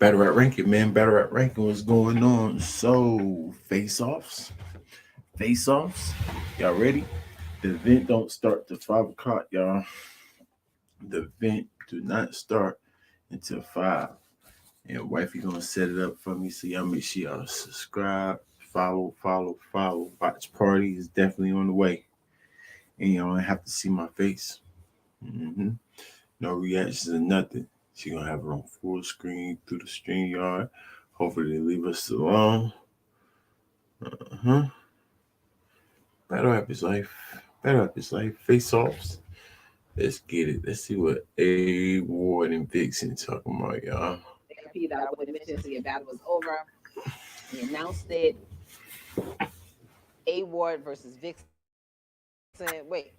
Better at ranking, man. Better at ranking. What's going on? So, face-offs. Face-offs. Y'all ready? The event don't start till 5 o'clock, y'all. The event do not start until 5. And wifey gonna set it up for me. So y'all make sure y'all subscribe, follow. Watch party is definitely on the way. And y'all don't have to see my face. No reactions or nothing. She gonna have her on full screen through the stream yard. Hopefully they leave us alone. Uh-huh. Battle rap is life. Battle rap is life. Face offs. Let's get it. Let's see what A Ward and Vixen talking about, y'all. They competed out with admission, so your battle was over. We announced it. A Ward versus Vixen. Wait,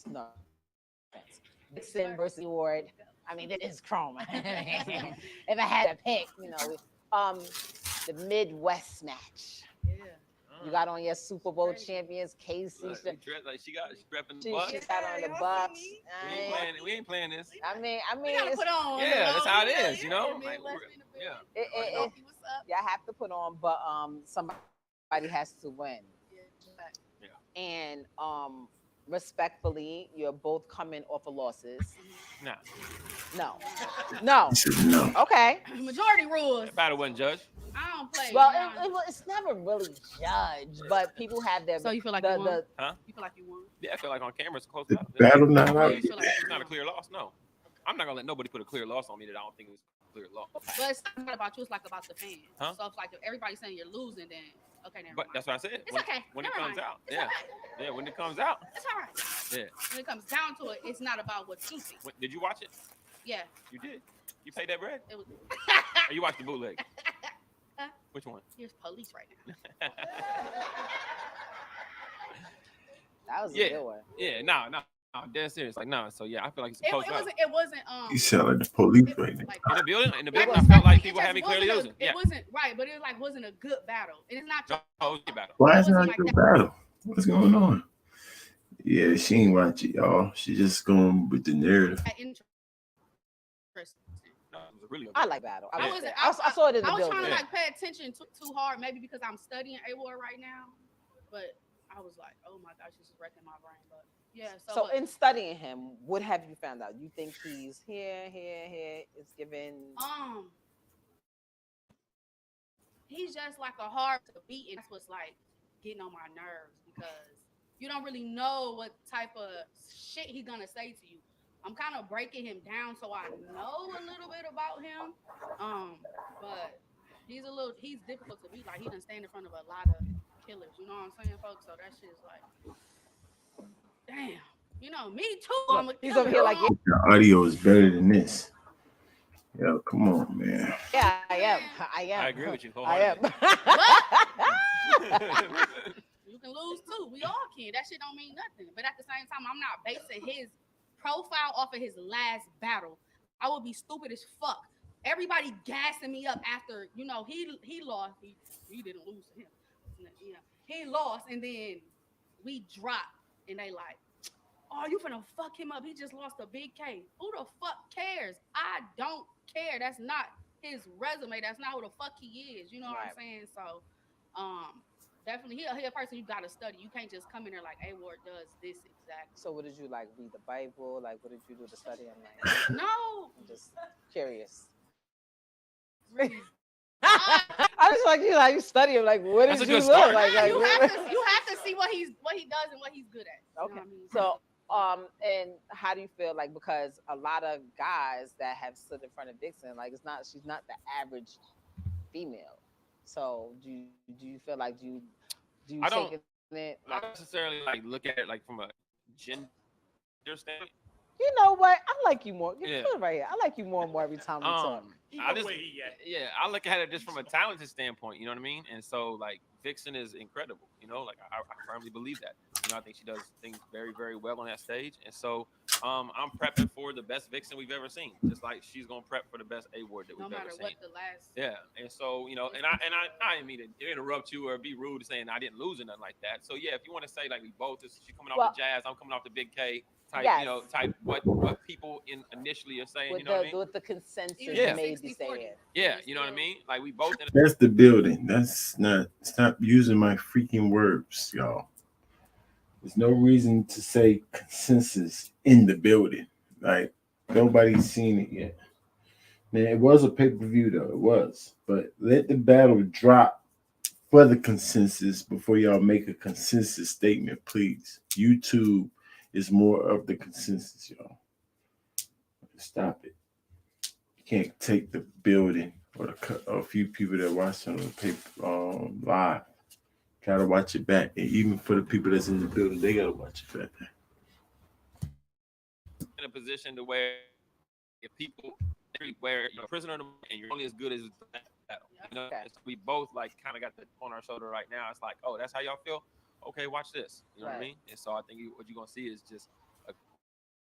no. Vixen versus Ward. I mean, it is Chrome. If I had to pick, the Midwest match. Yeah. You got on your Super Bowl champions, Casey. Like she repping the She Bucks. got on the Bucks. We ain't playing this. I mean, We gotta put on. Yeah, that's how it is, you know. Like, What's up? y'all have to put on, but somebody has to win. Yeah. And respectfully, you're both coming off of losses. Nah. No. He said no. Okay. Majority rules. That battle wasn't judged. I don't play. Well, it's never really judged, but people have their. So you feel like you won? Huh? You feel like you won? Yeah, I feel like on camera it's close The enough. battle not out. You feel like It's not a clear loss. No, I'm not gonna let nobody put a clear loss on me that I don't think it was a clear loss. But it's not about you. It's like about the fans. Huh? So if like if everybody's saying you're losing, then okay, never But mind. that's what I said. It's okay. When it Never comes mind. out. It's Yeah. okay. Yeah, when it comes out. It's all right. Yeah. When it comes down to it, it's not about what you think. Did you watch it? Yeah, You did. You paid that bread? it was. Or you watched the bootleg? Which one? Here's police right now. That was a Yeah. good one. Yeah, no, dead serious. Like, no. So yeah, I feel like it's It supposed to. wasn't. It wasn't. You sound like the police It, right now. like, In the building, I it felt like it people just had me clearly wasn't losing. It Yeah. wasn't right, but it like wasn't a good battle, and it's not. No, it was a battle. Why is It not wasn't a like good that. battle? What's going on? Yeah, she ain't watch it, y'all. She just going with the narrative. Interesting. No, it was a really. I like battle. I I, wasn't- I saw it in the I was building. trying to Yeah. like pay attention too hard, maybe because I'm studying AWAR right now, but I was like, oh my gosh, this is wrecking my brain. But yeah, So in studying him, what have you found out? You think he's here? It's given. He's just like a hard to beat, and that's what's like getting on my nerves because you don't really know what type of shit he's gonna say to you. I'm kind of breaking him down so I know a little bit about him. But he's difficult to beat. Like he done stand in front of a lot of killers. You know what I'm saying, folks? So that shit is like, damn. You know, me too. I'm a He's killer. over here like, The audio is better than this. Yo, come on, man. yeah, I am. I agree with you. I am. You can lose too. We all can. That shit don't mean nothing. But at the same time, I'm not basing his profile off of his last battle. I would be stupid as fuck. Everybody gassing me up after, he lost. He didn't lose to him. Yeah. He lost and then we dropped and they like, oh, you finna fuck him up. He just lost a big K. Who the fuck cares? I don't care. That's not his resume. That's not who the fuck he is. You know what I'm saying? So definitely he a person you gotta study. You can't just come in there like A-Ward does this exactly. So what did you like? Read the Bible? Like what did you do to study him? Like, No. I'm just curious. I just like you study him. Like what That's did a you good look start. like? you have to see what he does and what he's good at. You Okay. know what I mean? So and how do you feel like, because a lot of guys that have stood in front of Vixen, like she's not the average female. So do you feel like do you I don't- take it Not necessarily like look at it like from a gender standpoint. you know what? I like you more. You Yeah. put it right here. I like you more and more every time we talk. I look at it just from a talented standpoint, you know what I mean? And so like Vixen is incredible, like I firmly believe that. I think she does things very, very well on that stage. And so I'm prepping for the best Vixen we've ever seen, just like she's gonna prep for the best A-Ward that No we've matter ever what seen. the last. Yeah, and so and I didn't mean to interrupt you or be rude saying I didn't lose or nothing like that. So yeah, if you want to say like we both, she coming off the Jazz, I'm coming off the Big K. type, Yes. type what people initially are saying. You With know what I the mean? with the consensus Yeah. maybe saying. Yeah, you know what I mean. Like we both in. That's the building. That's not. Stop using my freaking words, y'all. There's no reason to say consensus in the building. Like nobody's seen it yet. Man, it was a pay per view though. It was, but let the battle drop for the consensus before y'all make a consensus statement, please. YouTube is more of the consensus, y'all. Stop it. You can't take the building or a few people that watch on the paper live. Try to watch it back, and even for the people that's in the building, they gotta watch it back. in a position to where if people where you're a prisoner of the moment and you're only as good as the battle. Okay. And so we both like kind of got the on our shoulder right now. It's like, oh, that's how y'all feel. Okay, watch this. You know what I Right. mean? And so I think what you're gonna see is just a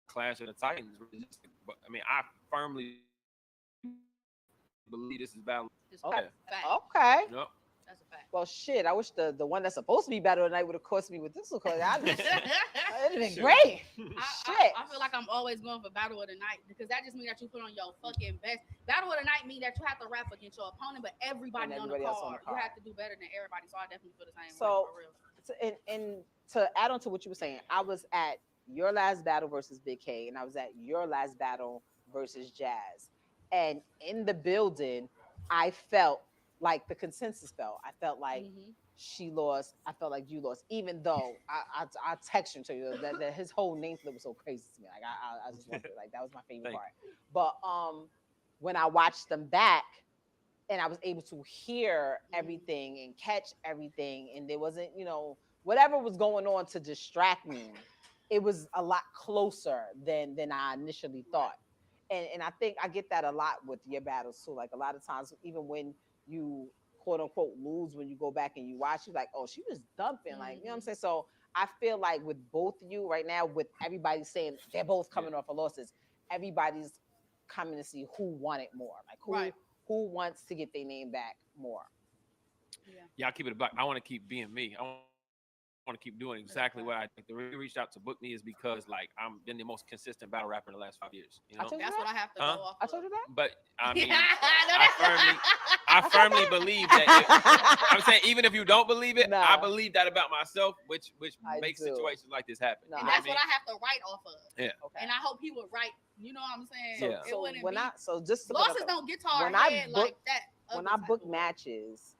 clash of the Titans. But I mean, I firmly believe this is battle. It's Okay. fact. Okay. Yep. That's a fact. Well, shit. I wish the one that's supposed to be battle tonight would have cost me with this one because it'd have been Shoot. great. I feel like I'm always going for battle of the night because that just means that you put on your fucking best. Battle of the night means that you have to rap against your opponent, but everybody, And on, the everybody else on card, the you card. have to do better than everybody. So I definitely feel the same So- way for real. And to add on to what you were saying, I was at your last battle versus Big K, and I was at your last battle versus Jazz. And in the building, I felt like the consensus felt. I felt like Mhm. she lost. I felt like you lost, even though I texted him to you that his whole name flip was so crazy to me. Like I just loved it. Like that was my favorite Thank part. But when I watched them back and I was able to hear everything and catch everything, and there wasn't, whatever was going on to distract me, it was a lot closer than I initially thought. And I think I get that a lot with your battles too. Like a lot of times, even when you quote unquote lose, when you go back and you watch, you're like, oh, she was dumping. Like, you know what I'm saying? So I feel like with both of you right now, with everybody saying they're both coming off of losses, everybody's coming to see who won it more. Like Right. who wants to get their name back more. Yeah, I'll keep it a buck. I want to keep being me. I want to keep doing exactly what I think. The reason he reached out to book me is because like I'm been the most consistent battle rapper in the last 5 years. You I know, told you That's that. what I have to Huh? go off. I told you that. but I mean, I I firmly believe that. I'm saying even if you don't believe it, I Nah. believe that about myself, which I makes do. situations like this happen. No, You and know that's what I what I have to write off of. Yeah. Okay. And I hope he would write. You know what I'm saying? So- It So wouldn't when be so just to put losses up- don't get to our when I head book- like that. when other I type book of way. matches,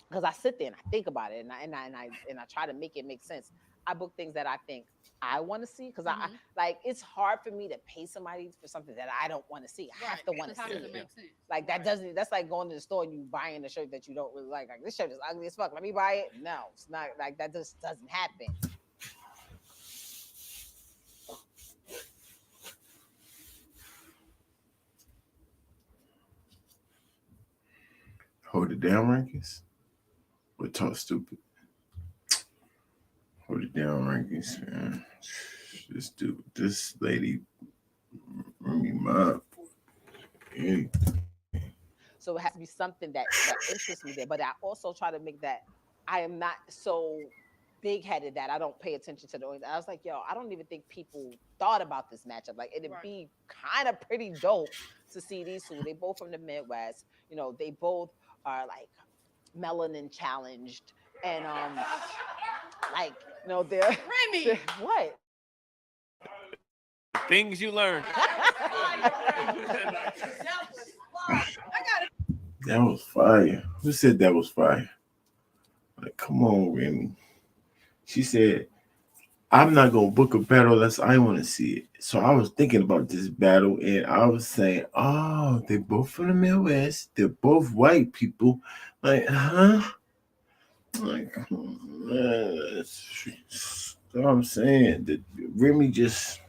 because I sit there and I think about it, and I try to make it make sense. I book things that I think I want to see because I Mhm. like it's hard for me to pay somebody for something that I don't want to see. I have to want Because to how see does it. it make sense? Like that Right. doesn't. That's like going to the store and you buying a shirt that you don't really like. Like this shirt is ugly as fuck. Let me buy it. No, it's not like that. Just doesn't happen. Hold it down, rankings. Or talk stupid. Hold it down, rankings, man. This lady, me my So it has to be something that interests me there. But I also try to make that I am not so big headed that I don't pay attention to the audience. I was like, yo, I don't even think people thought about this matchup. Like it'd Right. be kind of pretty dope to see these two. They both from the Midwest. They both are like melanin challenged and like they're Remy. what? Things you learn. that was fire. Who said that was fire? Like, come on, Remy. She said, I'm not gonna book a battle unless I want to see it. So I was thinking about this battle and I was saying, oh, they're both from the Midwest. They're both white people. Like, huh? Like, that's what I'm saying. That Remy just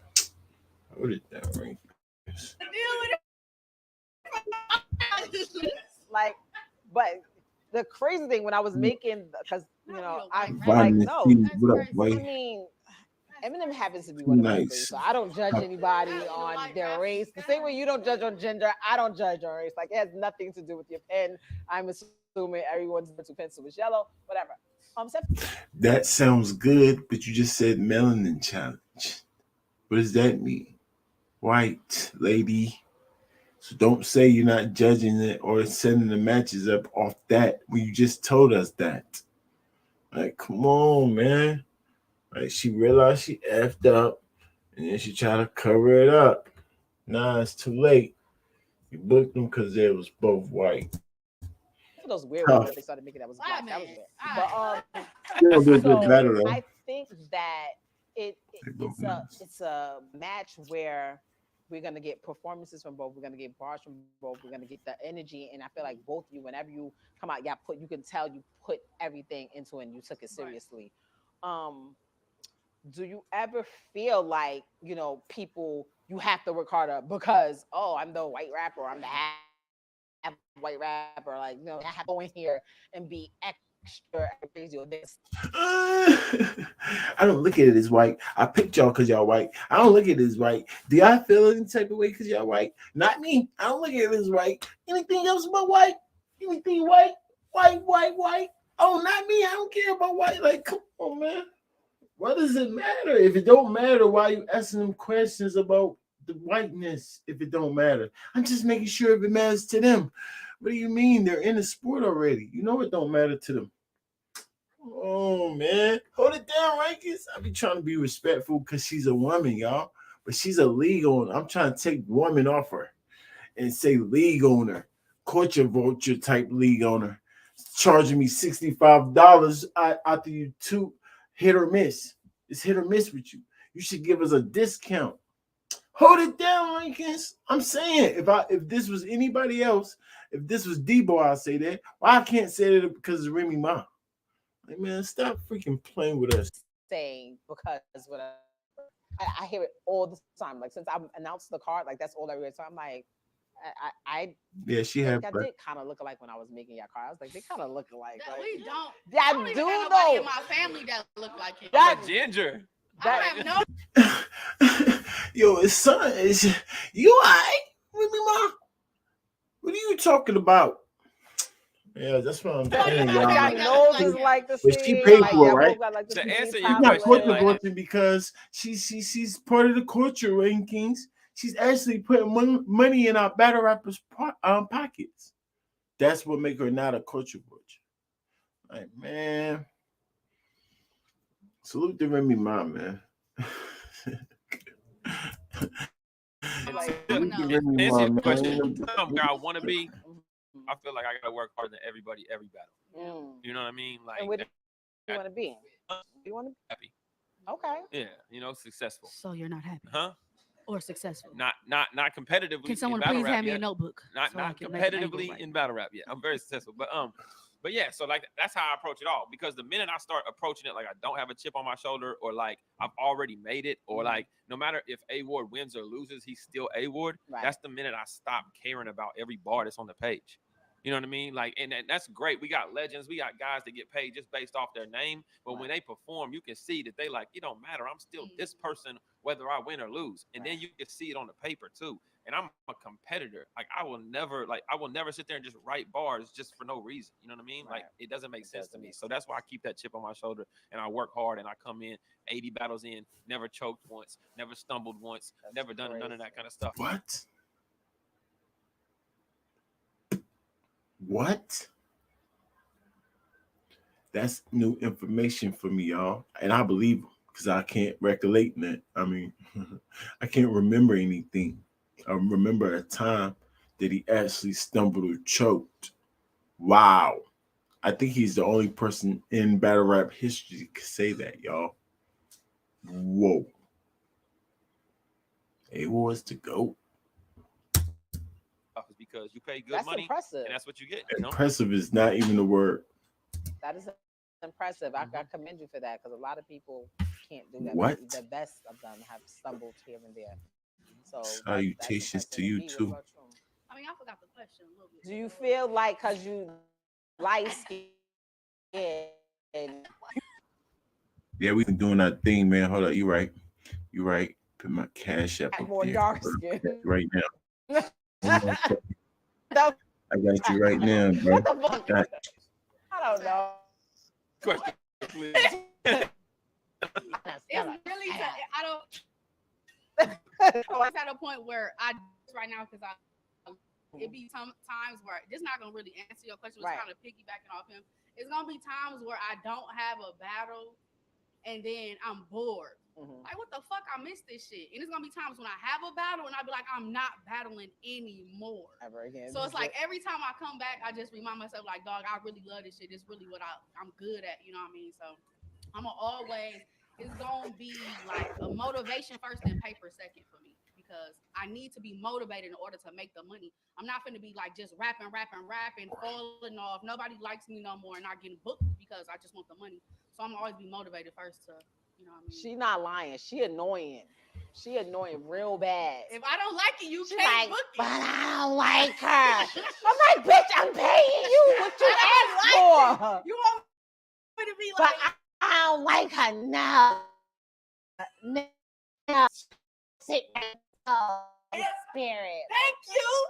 hold it down, right? Like, but the crazy thing when I was making because I like Vitamin no. C, that's what up, crazy. I white? mean, Eminem happens to be one of my Nice. favorites, so I don't judge anybody on their race. The same way you don't judge on gender, I don't judge on race. Like it has nothing to do with your pen. I'm assuming everyone's pencil was yellow, whatever. That sounds good, but you just said melanin challenge. What does that mean? White lady. So don't say you're not judging it or sending the matches up off that when you just told us that. Like, come on, man. Like, she realized she effed up and then she tried to cover it up. Nah, it's too late. You booked them because they was both white. For those weird Tough. ones that they started making that was black. That was weird. But They don't do a good so battle though. I think that They both nice. it's a match where we're gonna get performances from both. We're gonna get bars from both. We're gonna get the energy, and I feel like both of you, whenever you come out, you can tell you put everything into it and you took it seriously. Um, do you ever feel like people you have to work harder because I'm the white rapper, I'm the half white rapper, like I have to go in here and be extra crazy or this? I don't look at it as white. I picked y'all because y'all white. I don't look at it as white. Do y'all feel any type of way because y'all white? Not me. I don't look at it as white. Anything else about white? Anything white? White, white, white. Oh, not me. I don't care about white. Like, come on, man. What does it matter? If it don't matter, why are you asking them questions about the whiteness? If it don't matter, I'm just making sure if it matters to them. What do you mean? They're in the sport already. You know it don't matter to them. Oh man, hold it down, Rankins. I be trying to be respectful because she's a woman, y'all. But she's a league owner. I'm trying to take woman off her and say league owner, culture vulture type league owner, charging me $65 after you two hit or miss. It's hit or miss with you. You should give us a discount. Hold it down, Rankins. I'm saying if this was anybody else, if this was Debo, I'd say that. Why I can't say that because it's Remy Ma. Like, man, stop freaking playing with us. Saying because whatever. I hear it all the time. Like since I announced the card, like that's all I read. So I'm like, I Yeah, she think had. I did kind of look alike when I was making your car. I was like, they kind of look alike. That Like, we don't. I don't even do have nobody know. in my family that look like him. That- I'm a ginger. I don't have no. Yo, his son is you alright? Remy Ma? What are you talking about? Yeah, that's what I'm saying, Y'all y'all. nose is like the But she same. paid Like for it, y'all right? both got like the To same answer She's your not question, culture like- vulture because she's part of the culture rankings. She's actually putting money in our battle rappers' pockets. That's what make her not a culture vulture. Like, man, salute to Remy Ma, man. Like, To no. answer your man. question, where I want to be, Mhm. I feel like I gotta work harder than everybody every battle. Mm. You know what I mean? Like, And where do you want to be? You want to be happy. okay? Yeah, successful. So you're not happy Huh? or successful? Not competitively. Can someone in battle please rap hand me a yet. notebook? Not so I not can make an angle competitively right in now? battle rap yet. I'm very successful, but yeah. So like that's how I approach it all. Because the minute I start approaching it like I don't have a chip on my shoulder, or like I've already made it, or like no matter if A Ward wins or loses, he's still A Ward. Right. That's the minute I stop caring about every bar that's on the page. You know what I mean? Like, and that's great. We got legends. We got guys that get paid just based off their name. But when they perform, you can see that they like, it don't matter. I'm still this person, whether I win or lose. And then you can see it on the paper too. And I'm a competitor. Like I will never sit there and just write bars just for no reason. You know what I mean? Like it doesn't make sense to me. So that's why I keep that chip on my shoulder and I work hard and I come in 80 battles in, never choked once, never stumbled once, never done none of that kind of stuff. What? What? That's new information for me, y'all. And I believe him because I can't recollect that. I mean, I can't remember anything. I remember a time that he actually stumbled or choked. Wow. I think he's the only person in battle rap history that could say that, y'all. Whoa. It was the GOAT. Because you pay good That's money impressive. and that's what you get. You know? Impressive is not even a word. That is impressive. I commend you for that because a lot of people can't do that. What? The best of them have stumbled here and there. So Salutations to you too. I mean, I forgot the question a little bit. Do you feel like because you light skin and Yeah, we been doing our thing, man. Hold up, you right. You right. Put my cash up more there. dark skin? Right now. Hold on a second. No, I got you right now, bro. what the fuck? Got I don't know. Question, please. It's really, I don't. So it's at a point where I right now because it be times where this not gonna really answer your question. It's Right. kind of piggybacking off him. It's gonna be times where I don't have a battle, and then I'm bored. Mhm. Like, what the fuck? I missed this shit. And it's gonna be times when I have a battle and I'll be like, I'm not battling anymore. Ever again. So it's like every time I come back, I just remind myself, like, dog, I really love this shit. It's really what I'm good at. You know what I mean? So I'm gonna always, it's gonna be like a motivation first and paper second for me. Because I need to be motivated in order to make the money. I'm not gonna be like just rapping, falling off. Nobody likes me no more and not getting booked because I just want the money. So I'm gonna always be motivated first to, you know what I mean? She not lying. She annoying. She annoying real bad. If I don't like it, you She can't like, book but it. I don't like her. I'm like, bitch, I'm paying you what you asked for. You want me to be But like, I don't like her now. No. Sit down. Spirit. thank you.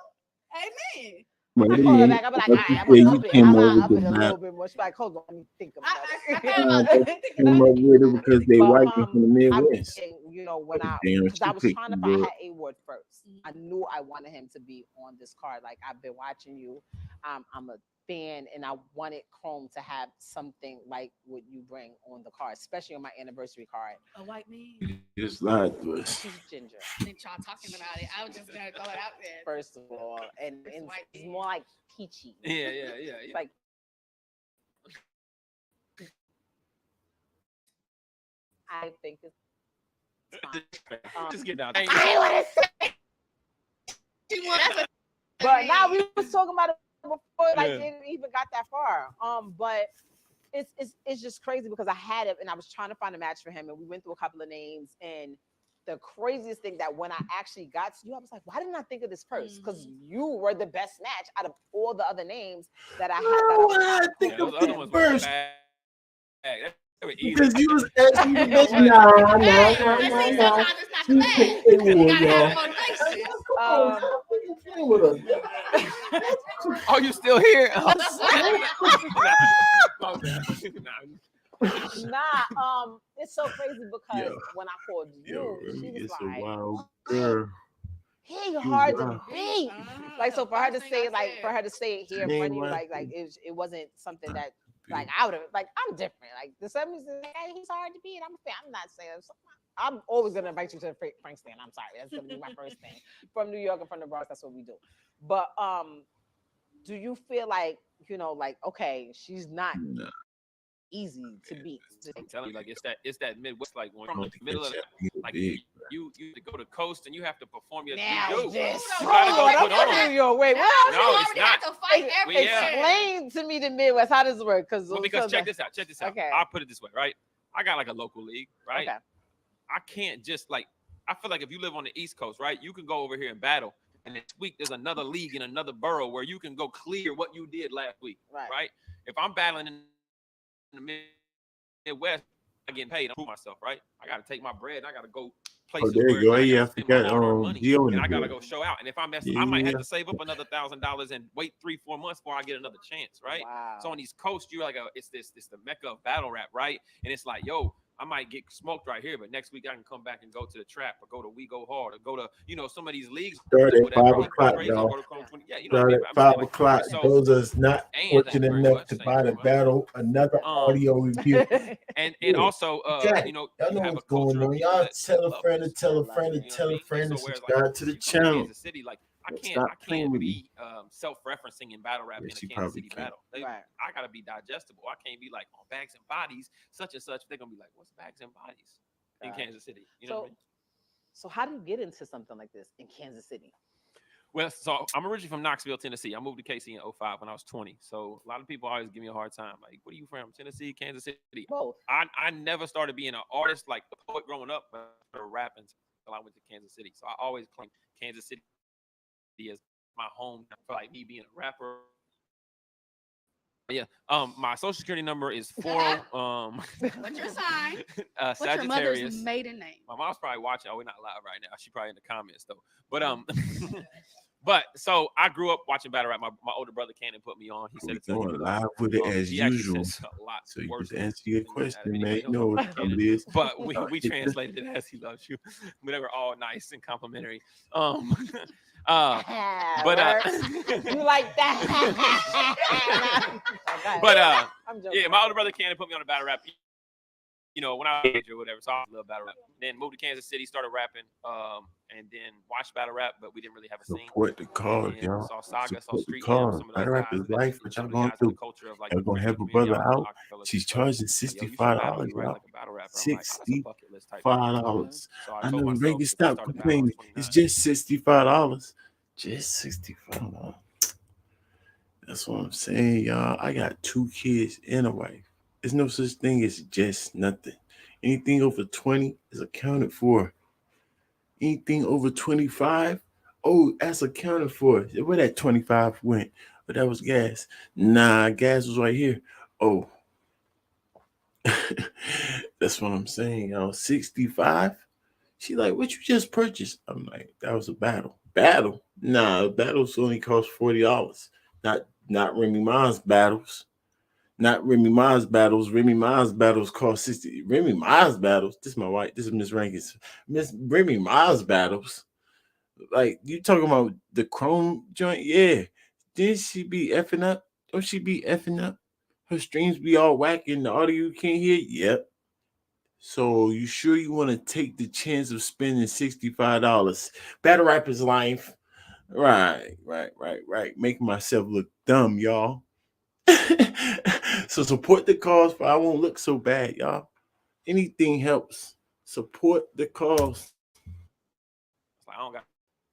Amen. I call her back. I'm like, all right, I'm Yeah, gonna you up it. came I'm up gonna with up the it a map. little bit more. She's like, hold on, let me think about I it. thought about it. Came up with it because they But, white from the Midwest. you know, when I, Damn, because I she was picked trying to the find girl. her A-word first. I knew I wanted him to be on this card. Like, I've been watching you. I'm a fan, and I wanted Chrome to have something like what you bring on the card, especially on my anniversary card. A white man. You just lied to us. She's ginger, Then y'all talking about it. I was just gonna throw it out there. first of all, and white it's man. more like peachy. Yeah. It's like I think it's fine. Just get down. I want to say, but now we was talking about it before, like it didn't even got that far. But it's just crazy because I had it and I was trying to find a match for him, and we went through a couple of names. And the craziest thing that when I actually got to you, I was like, why didn't I think of this first? Because you were the best match out of all the other names that I had. I think Those of other it ones were first bad. They were easy. because you was asking the bitch. Hey, Nah. sometimes it's not the You bad. picked You A-word, gotta have y'all. motivation. Come on, play with us. Are you still here? It's so crazy because Yo. when I called you, Yo, she was it's like, a wild girl. he hard to wild. beat. Like, so for her to say, like, for her to say it here in front of you, like it wasn't something that, like, I would have, like, I'm different. Like, the 70s, like, hey, he's hard to beat. I'm not saying, I'm always gonna invite you to the Frank stand. I'm sorry, that's gonna be my first thing. From New York and from the Bronx, that's what we do. But do you feel like, you know, like, okay, she's not Nah. easy to beat? I'm telling you, like it's that Midwest, like when I you're don't in the middle of think the, like big. you to go to coast and you have to perform your Now you do. this. You gotta go I'm put on. from New York. Wait, No, what? No, you it's already not. have to fight everywhere. Explain to me the Midwest. How does it work? Well, because check this out. Okay. I'll put it this way, right? I got like a local league, right? Okay. I can't just like, I feel like if you live on the East Coast, right, you can go over here and battle. And next week there's another league in another borough where you can go clear what you did last week, right? If I'm battling in the Midwest, I'm getting paid to prove myself, right? I got to take my bread and I got to go places there you where go. I Yeah, gotta I spend my forgot, hard-earned money, Gio and I gotta good. go show out. And if I mess, Yeah, I might have yeah. to save up another $1,000 and wait 3-4 months before I get another chance, right? Wow. So on these coasts, you're like, it's the mecca of battle rap, right? And it's like, yo, I might get smoked right here, but next week I can come back and go to the trap or go to We Go Hard or go to, you know, some of these leagues. Start at whatever, 5 go o'clock, crazy, y'all. go to Chrome 20. Yeah, you know Start what I at mean? 5 o'clock. So, Those that's not and fortunate thank you very enough much. to Thank buy you the very much. battle, another audio review. And Yeah. also, Jack, you know, y'all you know have what's a culture going of on. people Y'all that tell a love friend this. and tell a love friend it. and You know tell what I a mean? friend And and so whereas, subscribe to the you come to channel. Kansas City, like I Stop playing can't with me. be self-referencing in battle rap Yeah, in a she Kansas probably City can't. battle. Right. I gotta be digestible. I can't be like on Bags and Bodies, such and such. They're gonna be like, what's Bags and Bodies in Kansas City? You know what I mean? So how do you get into something like this in Kansas City? Well, so I'm originally from Knoxville, Tennessee. I moved to KC in 05 when I was 20. So a lot of people always give me a hard time. Like, what are you from? Tennessee, Kansas City? Both. I never started being an artist, like a poet growing up, but I started rapping until I went to Kansas City. So I always claim Kansas City as my home for like me being a rapper. Yeah. My social security number is 40. What's your sign? What's Sagittarius. your mother's maiden name? My mom's probably watching. Oh, we're not live right now. She probably in the comments though. But But so I grew up watching battle rap. My older brother Cannon put me on. He said We it's he going loves live it. with it as He actually usual. says a lot So you worse just things answer your than out of question, man. anybody You else know on what time Cannon. it is. But we Hit this. translated it as he loves you. We were all nice and complimentary. Um, uh, but you like that? Okay. but I'm joking. yeah, my older brother Cannon put me on a battle rap. When I was a teenager or whatever, so I love battle rap. Then moved to Kansas City, started rapping, and then watched battle rap, but we didn't really have a scene. Support the cause, And y'all. saw Saga, saw Support the Street Him, cause. some of those Battle rap guys, is and then life. even What some y'all of the going guys in the through? culture of like Y'all the gonna freestyle help a community. I brother remember out? Acapella She's just told me, charging like, yo, you should battle. $65, You write y'all. like a battle rapper. I'm like, oh, that's a bucket list type thing. $65. So I I told know myself Reagan if I stop started battling, I was complaining. 29. It's just $65. Just $65. That's what I'm saying, y'all. I got 2 kids and a wife. There's no such thing as just nothing. Anything over 20 is accounted for. Anything over 25, oh, that's accounted for. Where that 25 went? But that was gas. Nah, gas was right here. Oh, that's what I'm saying, y'all. 65. She like, what you just purchased? I'm like, that was a battle. Battle? Nah, battles only cost $40. Not Remy Ma's battles. Not Remy Ma's battles. Remy Ma's battles cost 60. Remy Ma's battles. This is my wife. This is Miss Rankins. Miss Remy Ma's battles. Like you talking about the Chrome joint? Yeah. Didn't she be effing up? Don't she be effing up? Her streams be all whack and the audio you can't hear? Yep. So you sure you want to take the chance of spending $65? Battle rappers life. Right. Making myself look dumb, y'all. So support the cause, but I won't look so bad, y'all. Anything helps. Support the cause. It's like I don't got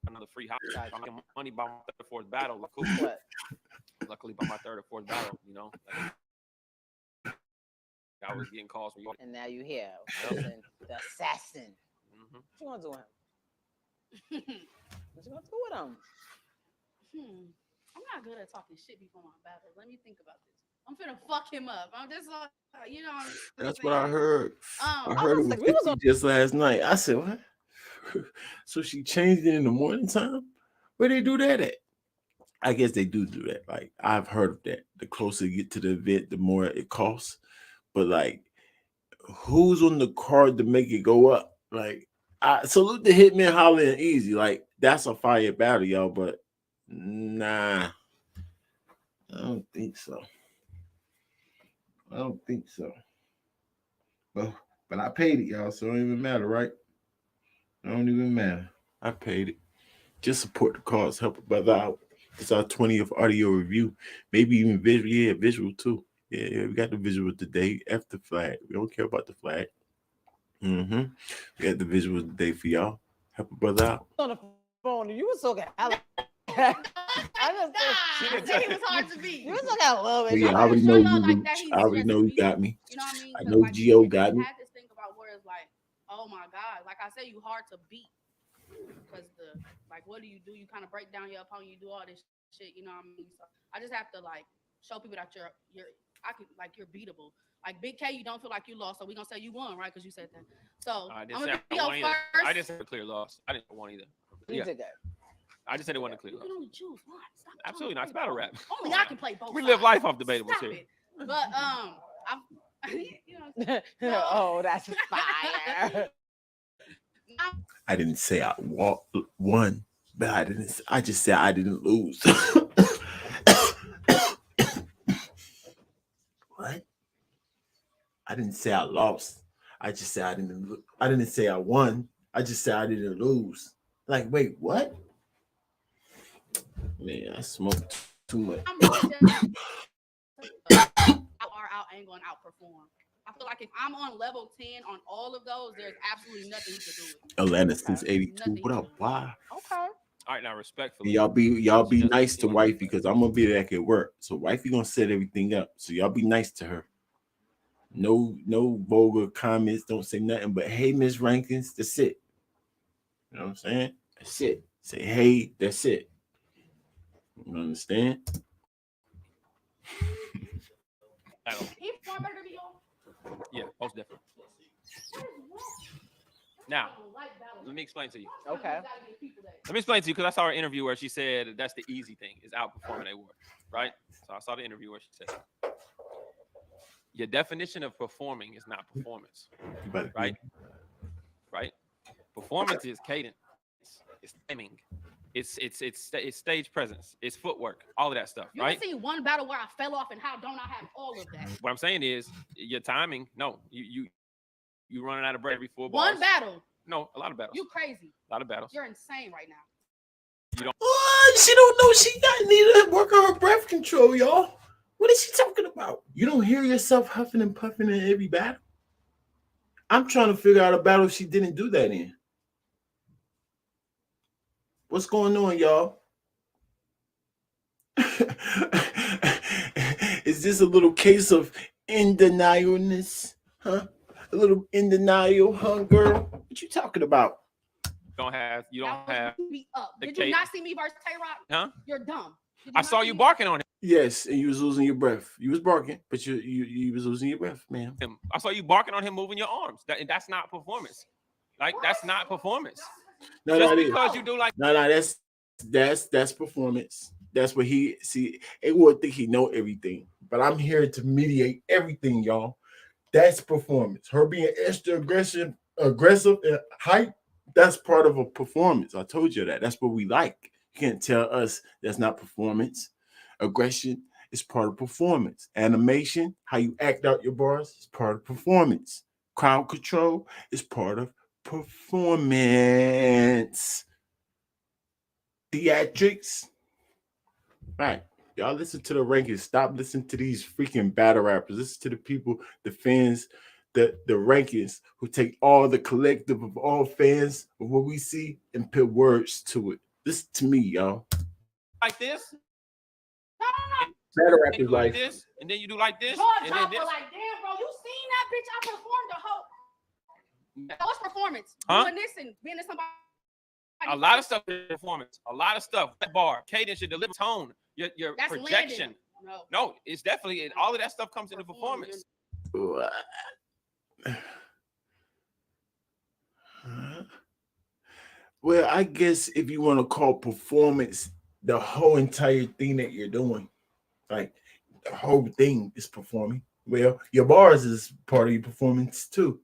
another free house. Gotcha. I'm making money by my third or fourth battle. Like, cool. What? Luckily, by my third or fourth battle, like, I was getting calls from you. And now you here. Listen, the assassin. Mm-hmm. What you gonna do with him? What you gonna do with him? I'm not good at talking shit before my battle. Let me think about this. I'm finna fuck him up. I'm just like, That's what I heard. I I heard was it like, with we was 50 on. just last night. I said, what? So she changed it in the morning time? Where they do that at? I guess they do that. Like I've heard of that. The closer you get to the event, the more it costs. But like, who's on the card to make it go up? Like, I salute the Hitman Holler and Easy. Like, that's a fire battle, y'all. But nah, I don't think so. I don't think so. But I paid it, y'all. So it don't even matter, right? It don't even matter. I paid it. Just support the cause, help a brother out. It's our 20th audio review, maybe even visual. Yeah, visual too. Yeah, we got the visual today. F the flag. We don't care about the flag. Mm-hmm. We got the visual today for y'all. Help a brother out. On the phone. You was so good. I just he was hard to beat. You was so good a little But bit. yeah, I already know you. I already know you got me. You know what I mean? I know like, Gio got me. I had this thing about where it's like, oh my god, like I said, you hard to beat because what do? You kind of break down your opponent, you do all this shit. You know what I mean? So I just have to like show people that you're beatable. Like Big K, you don't feel like you lost, so we gonna say you won, right? Because you said that. So I I'm didn't gonna say be I your won either. first. I didn't say a clear loss. I didn't want either. You did that. I just said it wasn't a clear You loss. can only choose one. Stop Absolutely trying not. to It's battle play rap. both. Only I can play both. We sides. live life off debatables Stop here. it. But Oh, that's fire. I didn't say I won, but I just said I didn't lose. What? I didn't say I lost. I just said I didn't. I didn't say I won. I just said I didn't lose. Like, wait, what? Man, I smoked too much. out angle and outperform. I feel like if I'm on level 10 on all of those, there's absolutely nothing he could do with me. Atlanta since '82. What up? Why? Okay. All right, now respectfully, Y'all be doesn't nice to seem like wifey because I'm gonna be back at work. So wifey gonna set everything up. So y'all be nice to her. No vulgar comments. Don't say nothing but hey, Miss Rankins. That's it. You know what I'm saying? That's it. Say hey. That's it. You understand? I don't. He far better than me, y'all. Yeah, most definitely. Now, let me explain to you. Okay. Let me explain to you because I saw her interview where she said that's the easy thing is outperforming a word, right? So I saw the interview where she said your definition of performing is not performance, You better right? Right? Performance is cadence, it's timing, it's stage presence, it's footwork, all of that stuff, You right? can see one battle where I fell off, and how don't I have all of that? What I'm saying is your timing. No, you running out of breath every 4 bars. One battle. No, a lot of battles. You crazy. A lot of battles. You're insane right now. What? She don't know she got need to work on her breath control, y'all. What is she talking about? You don't hear yourself huffing and puffing in every battle? I'm trying to figure out a battle she didn't do that in. What's going on, y'all? Is this a little case of in denialness? Huh? A little in denial, huh, girl? What you talking about? You don't That have was me up. the Did you cade- not see me versus Tay-Rock? huh? You're dumb. Did I not saw see you me? barking on Yes, and you was losing your breath. You was barking, but you was losing your breath, man. him. I saw you barking on him, moving your arms. That's not performance. Like that's not performance. No, Just no, because you do like no, that's performance. That's what he see. It would think he know everything, but I'm here to mediate everything, y'all. That's performance. Her being extra aggressive and hype. That's part of a performance. I told you that. That's what we like. You can't tell us that's not performance. Aggression is part of performance. Animation, how you act out your bars, is part of performance. Crowd control is part of performance. Theatrics. Right. Y'all listen to the rankings. Stop listening to these freaking battle rappers. Listen to the people, the fans, the rankings who take all the collective of all fans of what we see and put words to it. Listen to me, y'all. this, No, no, Battle and you rappers do like life. this, and then you do like this, no. Jaw and then drop this. for like, damn, bro. You seen that bitch? I performed the whole. What's performance? Huh? Doing this and being in somebody. A lot of stuff is performance. A lot of stuff. Bar, cadence, your delivery, tone, your That's projection. landing. No. No, it's definitely all of that stuff comes into performance. Well, I guess if you want to call performance the whole entire thing that you're doing, like the whole thing is performing. Well, your bars is part of your performance too.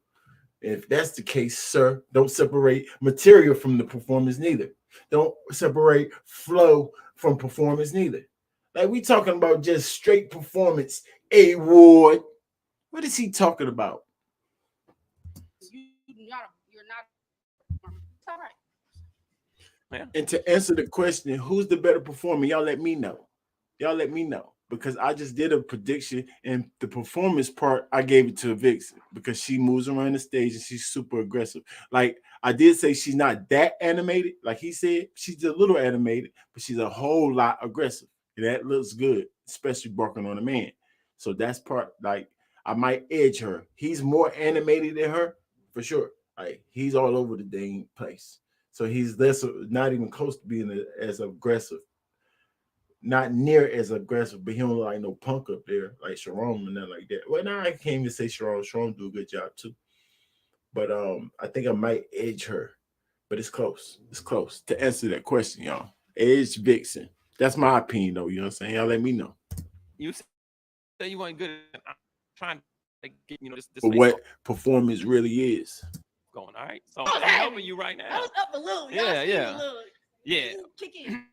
If that's the case, sir, don't separate material from the performance neither. Don't separate flow from performance neither. Like we talking about just straight performance. A Ward. What is he talking about? You're not. It's all right. Yeah. And to answer the question, who's the better performer? Y'all let me know. Y'all let me know. Because I just did a prediction and the performance part, I gave it to Vixen because she moves around the stage and she's super aggressive. Like I did say she's not that animated, like he said, she's a little animated, but she's a whole lot aggressive. And that looks good, especially barking on a man. So that's part like I might edge her. He's more animated than her for sure. Like he's all over the dang place. So he's less, not even close to being as aggressive. Not near as aggressive, but he don't look like no punk up there like Sharon and nothing like that. Well, now I can't even say Sharon. Sharon do a good job too. But I think I might edge her. But it's close. It's close. To answer that question, y'all. Edge Vixen. That's my opinion though. You know what I'm saying? Y'all let me know. You say you weren't good. I'm trying to get this But what performance really is. going. All right. So I'm helping you right That now. was up a little. Y'all Yeah, see yeah. a little. Yeah. Kick in.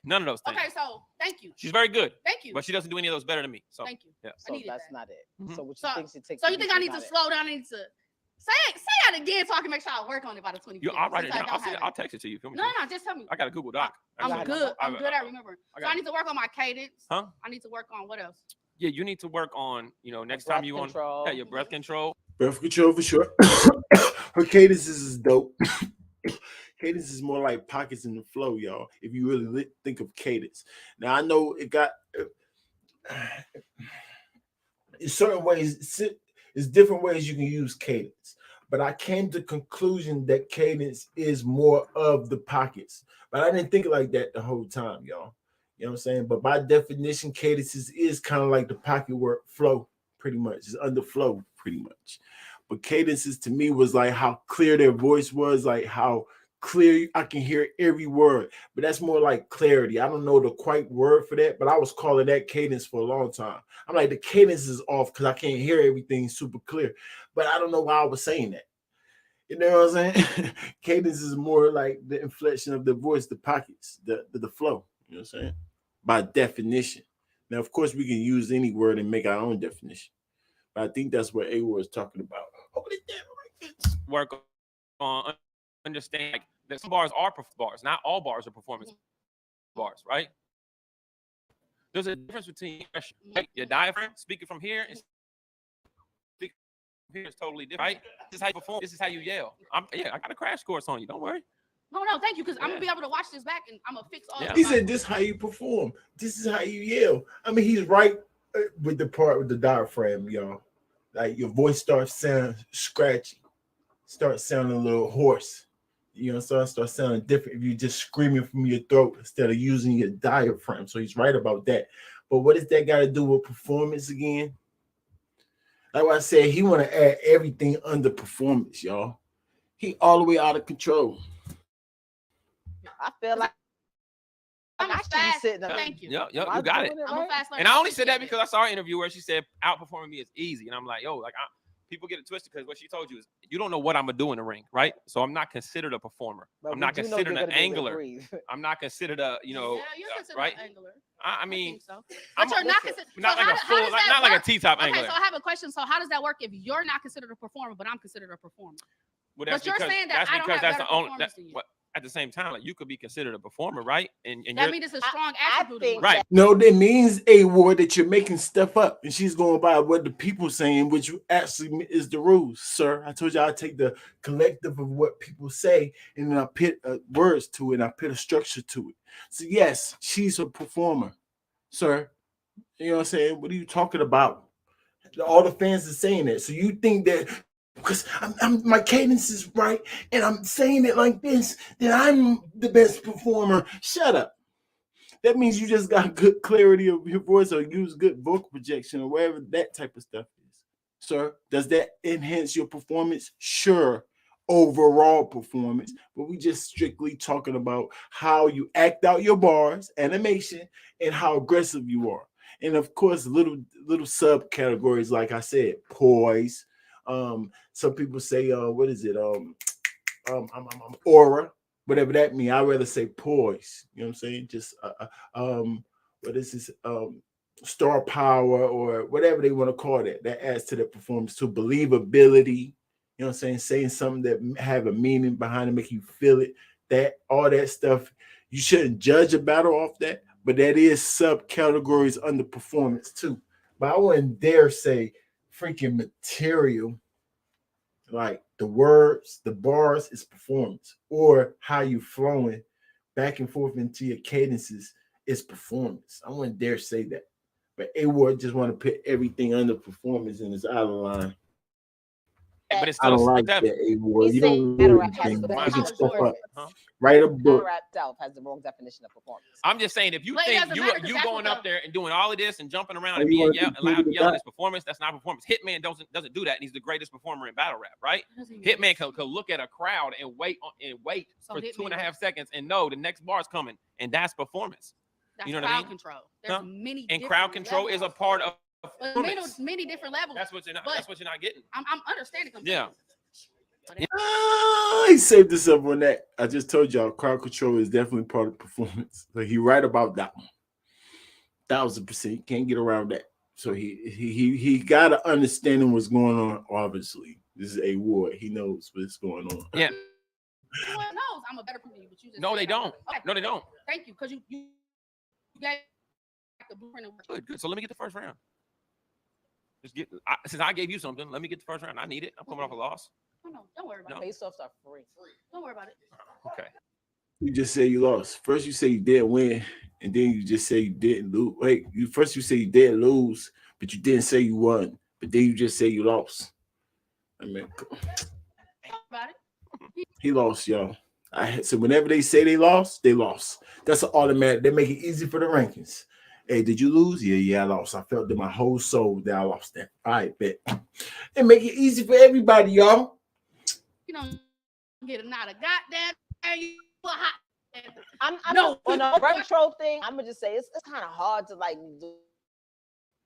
None of those things. Okay, so thank you. She's very good, Thank you. but she doesn't do any of those better than me. So Thank you. yeah. So needed that's that. not it. Mhm. So what you So- think she takes? So you think I from need this to is not slow down? I need to say that again so I can make sure I work on it by the 25th. I'll write it since I down. don't I'll, have it. I'll text it to you. Feel me? No, just tell me. I got a Google Doc. I'm got it. good. I'm I- good at remembering. I So got I need to work on my cadence. Huh? I need to work on what else? Yeah, you need to work on, next breath time you want control. your breath control. Breath control for sure. Her cadence is dope. Cadence is more like pockets in the flow, y'all. If you really think of cadence. Now I know it got in certain ways, it's different ways you can use cadence. But I came to the conclusion that cadence is more of the pockets. But I didn't think like that the whole time, y'all. You know what I'm saying? But by definition, cadences is kind of like the pocket work flow, pretty much. It's under flow, pretty much. But cadences to me was like how clear their voice was, like how clear I can hear every word. But that's more like clarity. I don't know the quite word for that, but I was calling that cadence for a long time. I'm like, the cadence is off because I can't hear everything super clear. But I don't know why I was saying that. You know what I'm saying? Cadence is more like the inflection of the voice, the pockets, the flow. You know what I'm saying? By definition. Now, of course, we can use any word and make our own definition. But I think that's what A was talking about. Holy damn, right. Work on understand like that some bars are bars. Not all bars are performance bars, right? There's a difference between right? Your diaphragm speaking from here and speaking from here is totally different, right? This is how you perform. This is how you yell. I got a crash course on you. Don't worry. No, thank you, because I'm gonna be able to watch this back and I'm gonna fix all. Yeah. He said, "This how you perform. This is how you yell." I mean, he's right with the part with the diaphragm, y'all. Like your voice starts sounding scratchy, starts sounding a little hoarse. You know, so it starts sounding different if you're just screaming from your throat instead of using your diaphragm. So he's right about that. But what does that got to do with performance again? Like what I said, he want to add everything under performance, y'all. He all the way out of control. I feel like I'm I a should be fast. sitting up. Thank you. Yep, Am I you got it. doing I'm a right? fast learner. And I only said that because I saw an interview where she said outperforming me is easy, and I'm like, yo, like people get it twisted because what she told you is you don't know what I'm gonna do in the ring, right? So I'm not considered a performer. But I'm we not do know considered you're an gonna be able to angler. breathe. I'm not considered a Yeah, you're considered right. an angler. I I mean, think so. I'm But you're not listen, considered. not So like a how full, does like, that not like a work? T-top Okay, angler. so I have a question. So how does that work if you're not considered a performer, but I'm considered a performer? Well, But you're saying that that's I don't because have that's better the only. performance than you. What at the same time, like you could be considered a performer, right? And That you're means it's a strong I attribute. think right. No, that means a word that you're making stuff up, and she's going by what the people saying, which actually is the rules, sir. I told you I take the collective of what people say, and then I put words to it, and I put a structure to it. So yes, she's a performer, sir. You know what I'm saying? What are you talking about? All the fans are saying that. So you think that because my cadence is right, and I'm saying it like this, then I'm the best performer. Shut up. That means you just got good clarity of your voice or use good vocal projection or whatever that type of stuff is. Sir, does that enhance your performance? Sure, overall performance, but we just strictly talking about how you act out your bars, animation, and how aggressive you are. And of course, little subcategories, like I said, poise. Some people say, what is it? Aura, whatever that means. I'd rather say poise. You know what I'm saying? Just what is this? Star power or whatever they want to call it. That adds to the performance, to believability. You know what I'm saying? Saying something that have a meaning behind it, make you feel it. That all that stuff. You shouldn't judge a battle off that, but that is subcategories under performance too. But I wouldn't dare say freaking material, like the words, the bars is performance, or how you flowing back and forth into your cadences is performance. I wouldn't dare say that. But A Ward just want to put everything under performance and it's out of line. But it's I still don't a like step. that A Ward. He's You don't saying know battle rap everything. has the Making wrong stuff definition. up. Huh? Write a Battle book. rap itself has the wrong definition of performance. I'm just saying, if you But it think doesn't matter 'cause you that's going what up there and doing all of this and jumping around Oh, and you being want to loud, continue to yelling die. is performance, that's not performance. Hitman doesn't do that, and he's the greatest performer in battle rap, right? That doesn't even Hitman make could sense. look at a crowd and wait So for Hitman 2.5 seconds and know the next bar's coming, and that's performance. That's You know what I crowd mean? control. There's Huh? many And different crowd control is a levels. part of But performance. many different levels. That's what you're not. But- That's what you're not getting. I'm understanding Yeah. completely. He saved this up on that. I just told y'all crowd control is definitely part of performance. So he right about that one. 1,000%. You can't get around that. So he got an understanding what's going on. Obviously, this is A Ward. He knows what's going on. Yeah. Everyone knows I'm a better person than you, but you just No, said they that. don't. Okay. No, they don't. Thank you, because you gave the blueprint of what- Good. So let me get the first round. Since I gave you something, let me get the first round. I need it. I'm coming off a loss. No, don't worry about No. it. Face-offs are free. Don't worry about it. Okay. You just say you lost. First you say you didn't win, and then you just say you didn't lose. Wait, first you say you didn't lose, but you didn't say you won. But then you just say you lost. I mean, Don't worry about it. he lost, y'all. So whenever they say they lost, they lost. That's an automatic. They make it easy for the rankings. Hey, did you lose? Yeah, I lost. I felt in my whole soul that I lost that. All right, bet. And make it easy for everybody, y'all. You don't get not a goddamn you a hot. I'm No. on the birth control thing. I'm gonna just say it's kind of hard to like do,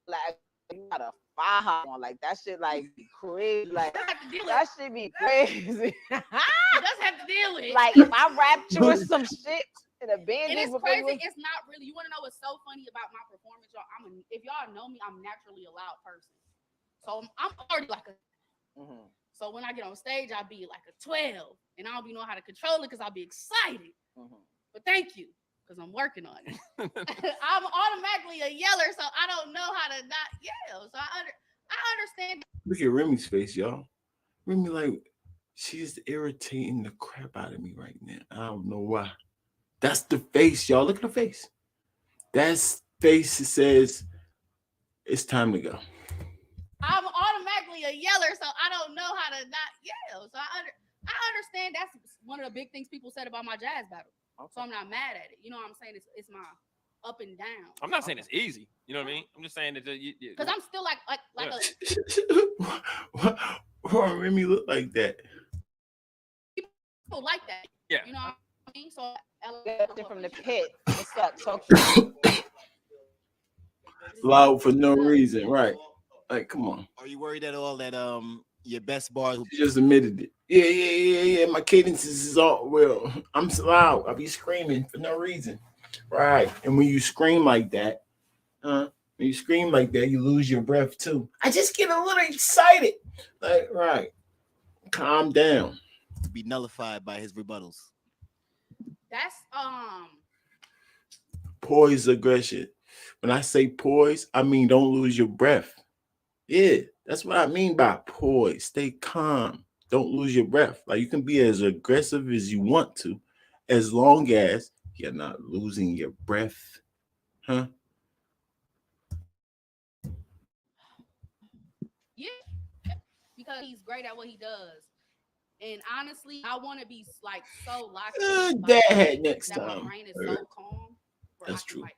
like you got a fire on like that shit like be crazy like You have to deal with that it. should be crazy. You just have to deal with it. Like if I wrapped you in some shit in a And bandage it's before you crazy. was, It's not really. You want to know what's so funny about my performance, y'all? If y'all know me, I'm naturally a loud person. So I'm already like a. Mhm. So when I get on stage, I'll be like a 12, and I don't be know how to control it because I'll be excited. Mhm. But thank you, because I'm working on it. I'm automatically a yeller, so I don't know how to not yell. So I understand. Look at Remy's face, y'all. Remy, like, she's irritating the crap out of me right now. I don't know why. That's the face, y'all. Look at the face. That's face that says it's time to go. I'm automatically a yeller, so I don't know how to not yell. So I understand that's one of the big things people said about my jazz battle. So I'm not mad at it. You know what I'm saying? It's my up and down. I'm not saying it's easy. You know what I mean? I'm just saying that Because I'm still like Yeah. Why Remy look like that? people like that. Yeah. You know what I mean? So Get from the pit. What's up? Talk to me. Loud for no reason, right? Like, come on. Are you worried at all that your best bars? She just admitted it. Yeah. My cadences is all well. I'm so loud. I be screaming for no reason. Right. And when you scream like that, when you scream like that, you lose your breath too. I just get a little excited. Like, right. Calm down. Be nullified by his rebuttals. that's Poise aggression. When I say poise, I mean don't lose your breath. Yeah, that's what I mean by poise. Stay calm. Don't lose your breath. Like you can be as aggressive as you want to, as long as you're not losing your breath. Huh? yeah, because he's great at what he does. And honestly, I want to be like so locked in by That the hat beat next that my time. brain is so calm where That's I can true. like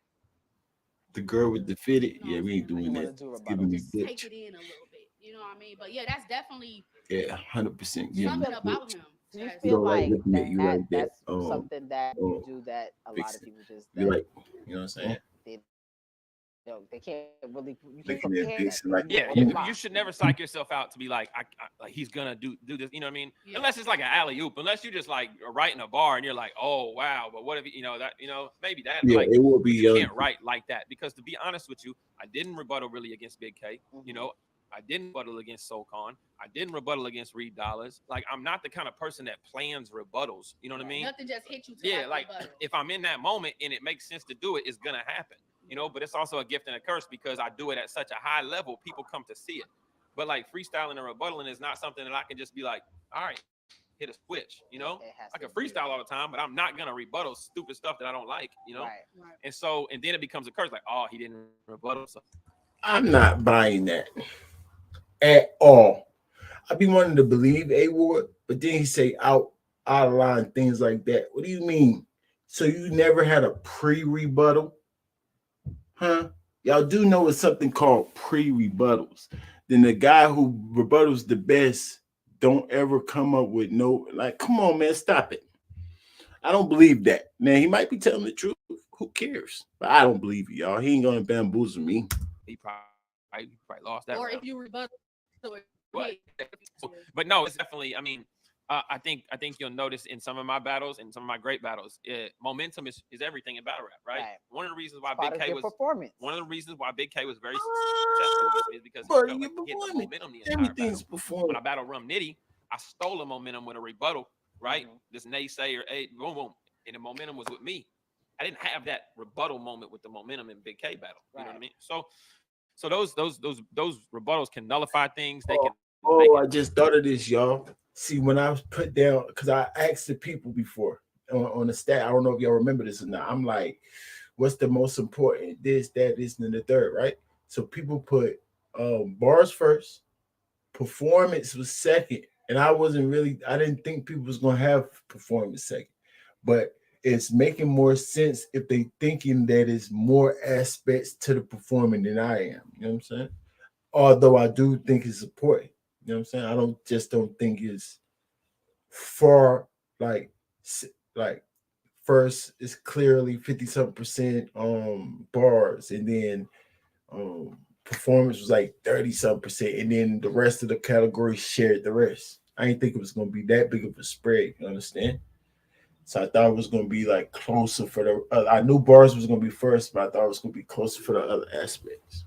The girl with the fitted, you know yeah, what I'm we ain't saying, doing You like want that. to do It's rebuttal. giving me just take bitch. it in a little bit. You know what I mean? But yeah, that's definitely Yeah, 100% Do you giving me something feel about bitch. him. do you That's You feel don't like like looking at you that like that. that's something that you do that a lot Fix of it. people just You that like, you know what I'm saying? they they can't really you can't Looking at prepare that. Vixen like, You Yeah, on the you, oh, fly. you should never psych yourself out to be like, like he's gonna do this. You know what I mean? yeah. Unless it's like an alley oop. Unless you just like are writing a bar and you're like, oh wow, but what if that maybe that yeah, like it will but be you can't write like that because to be honest with you, I didn't rebuttal really against Big K. You Mhm. know, I didn't rebuttal against SoCon. I didn't rebuttal against Reed Dollars. Like I'm not the kind of person that plans rebuttals. You know what I mean? Nothing just hit you to Yeah, like rebuttal. if I'm in that moment and it makes sense to do it, it's gonna happen. But it's also a gift and a curse because I do it at such a high level, people come to see it. But like freestyling and rebuttaling is not something that I can just be like, all right, hit a switch. It has I can to be freestyle all the time, but I'm not gonna rebuttal stupid stuff that I don't like. right. Right. And then it becomes a curse, like, oh, he didn't rebuttal. So I'm not buying that at all. I be wanting to believe A Ward, but then he say out of line things like that. What do you mean? So you never had a pre-rebuttal? Huh? Y'all do know it's something called pre-rebuttals. Then the guy who rebuttals the best don't ever come up with no like, come on, man, stop it. I don't believe that. Man, he might be telling the truth. Who cares? But I don't believe it, y'all. He ain't gonna bamboozle me. he probably lost that Or round. if you rebuttal to it, But hit. but no, it's definitely. I mean, I think you'll notice in some of my battles and some of my great battles, momentum is everything in battle rap, right? Right. One of the reasons why Part Big of K your was performance. one of the reasons why Big K was very successful against me is because he Bro, felt you like he had the performing. momentum the entire Everything's battle. When performing. I battled Rum Nitty, I stole the momentum with a rebuttal, right? Mhm. This naysayer, hey, boom, boom, and the momentum was with me. I didn't have that rebuttal moment with the momentum in Big K battle. You know what I Right. mean? So those rebuttals can nullify things. They Oh, can make I it. just thought of this, y'all. See, when I was put down, because I asked the people before on the stat, I don't know if y'all remember this or not. I'm like, what's the most important? This, that, this, and the third, right? So people put bars first, performance was second, and I didn't think people was gonna have performance second, but it's making more sense if they thinking that it's more aspects to the performing than I am. You know what I'm saying? Although I do think it's important. You know what I'm saying? I don't think it's far like like first it's clearly 50 something percent bars, and then performance was like 30 something percent, and then the rest of the categories shared the rest. I didn't think it was gonna be that big of a spread, you understand? So I thought it was gonna be like closer for the I knew bars was gonna be first, but I thought it was gonna be closer for the other aspects.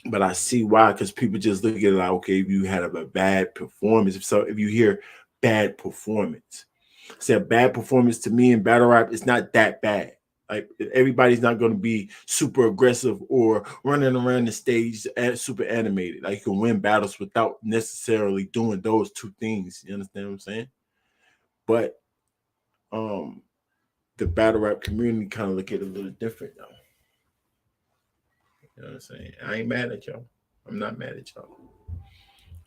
But I see why, because people just look at it like, okay, if you had a bad performance, if you hear bad performance, say a bad performance to me in battle rap, it's not that bad. Like everybody's not going to be super aggressive or running around the stage super animated. Like you can win battles without necessarily doing those two things. You understand what I'm saying? But um, the battle rap community kind of look at it a little different though. You know what I'm saying? I ain't mad at y'all. I'm not mad at y'all.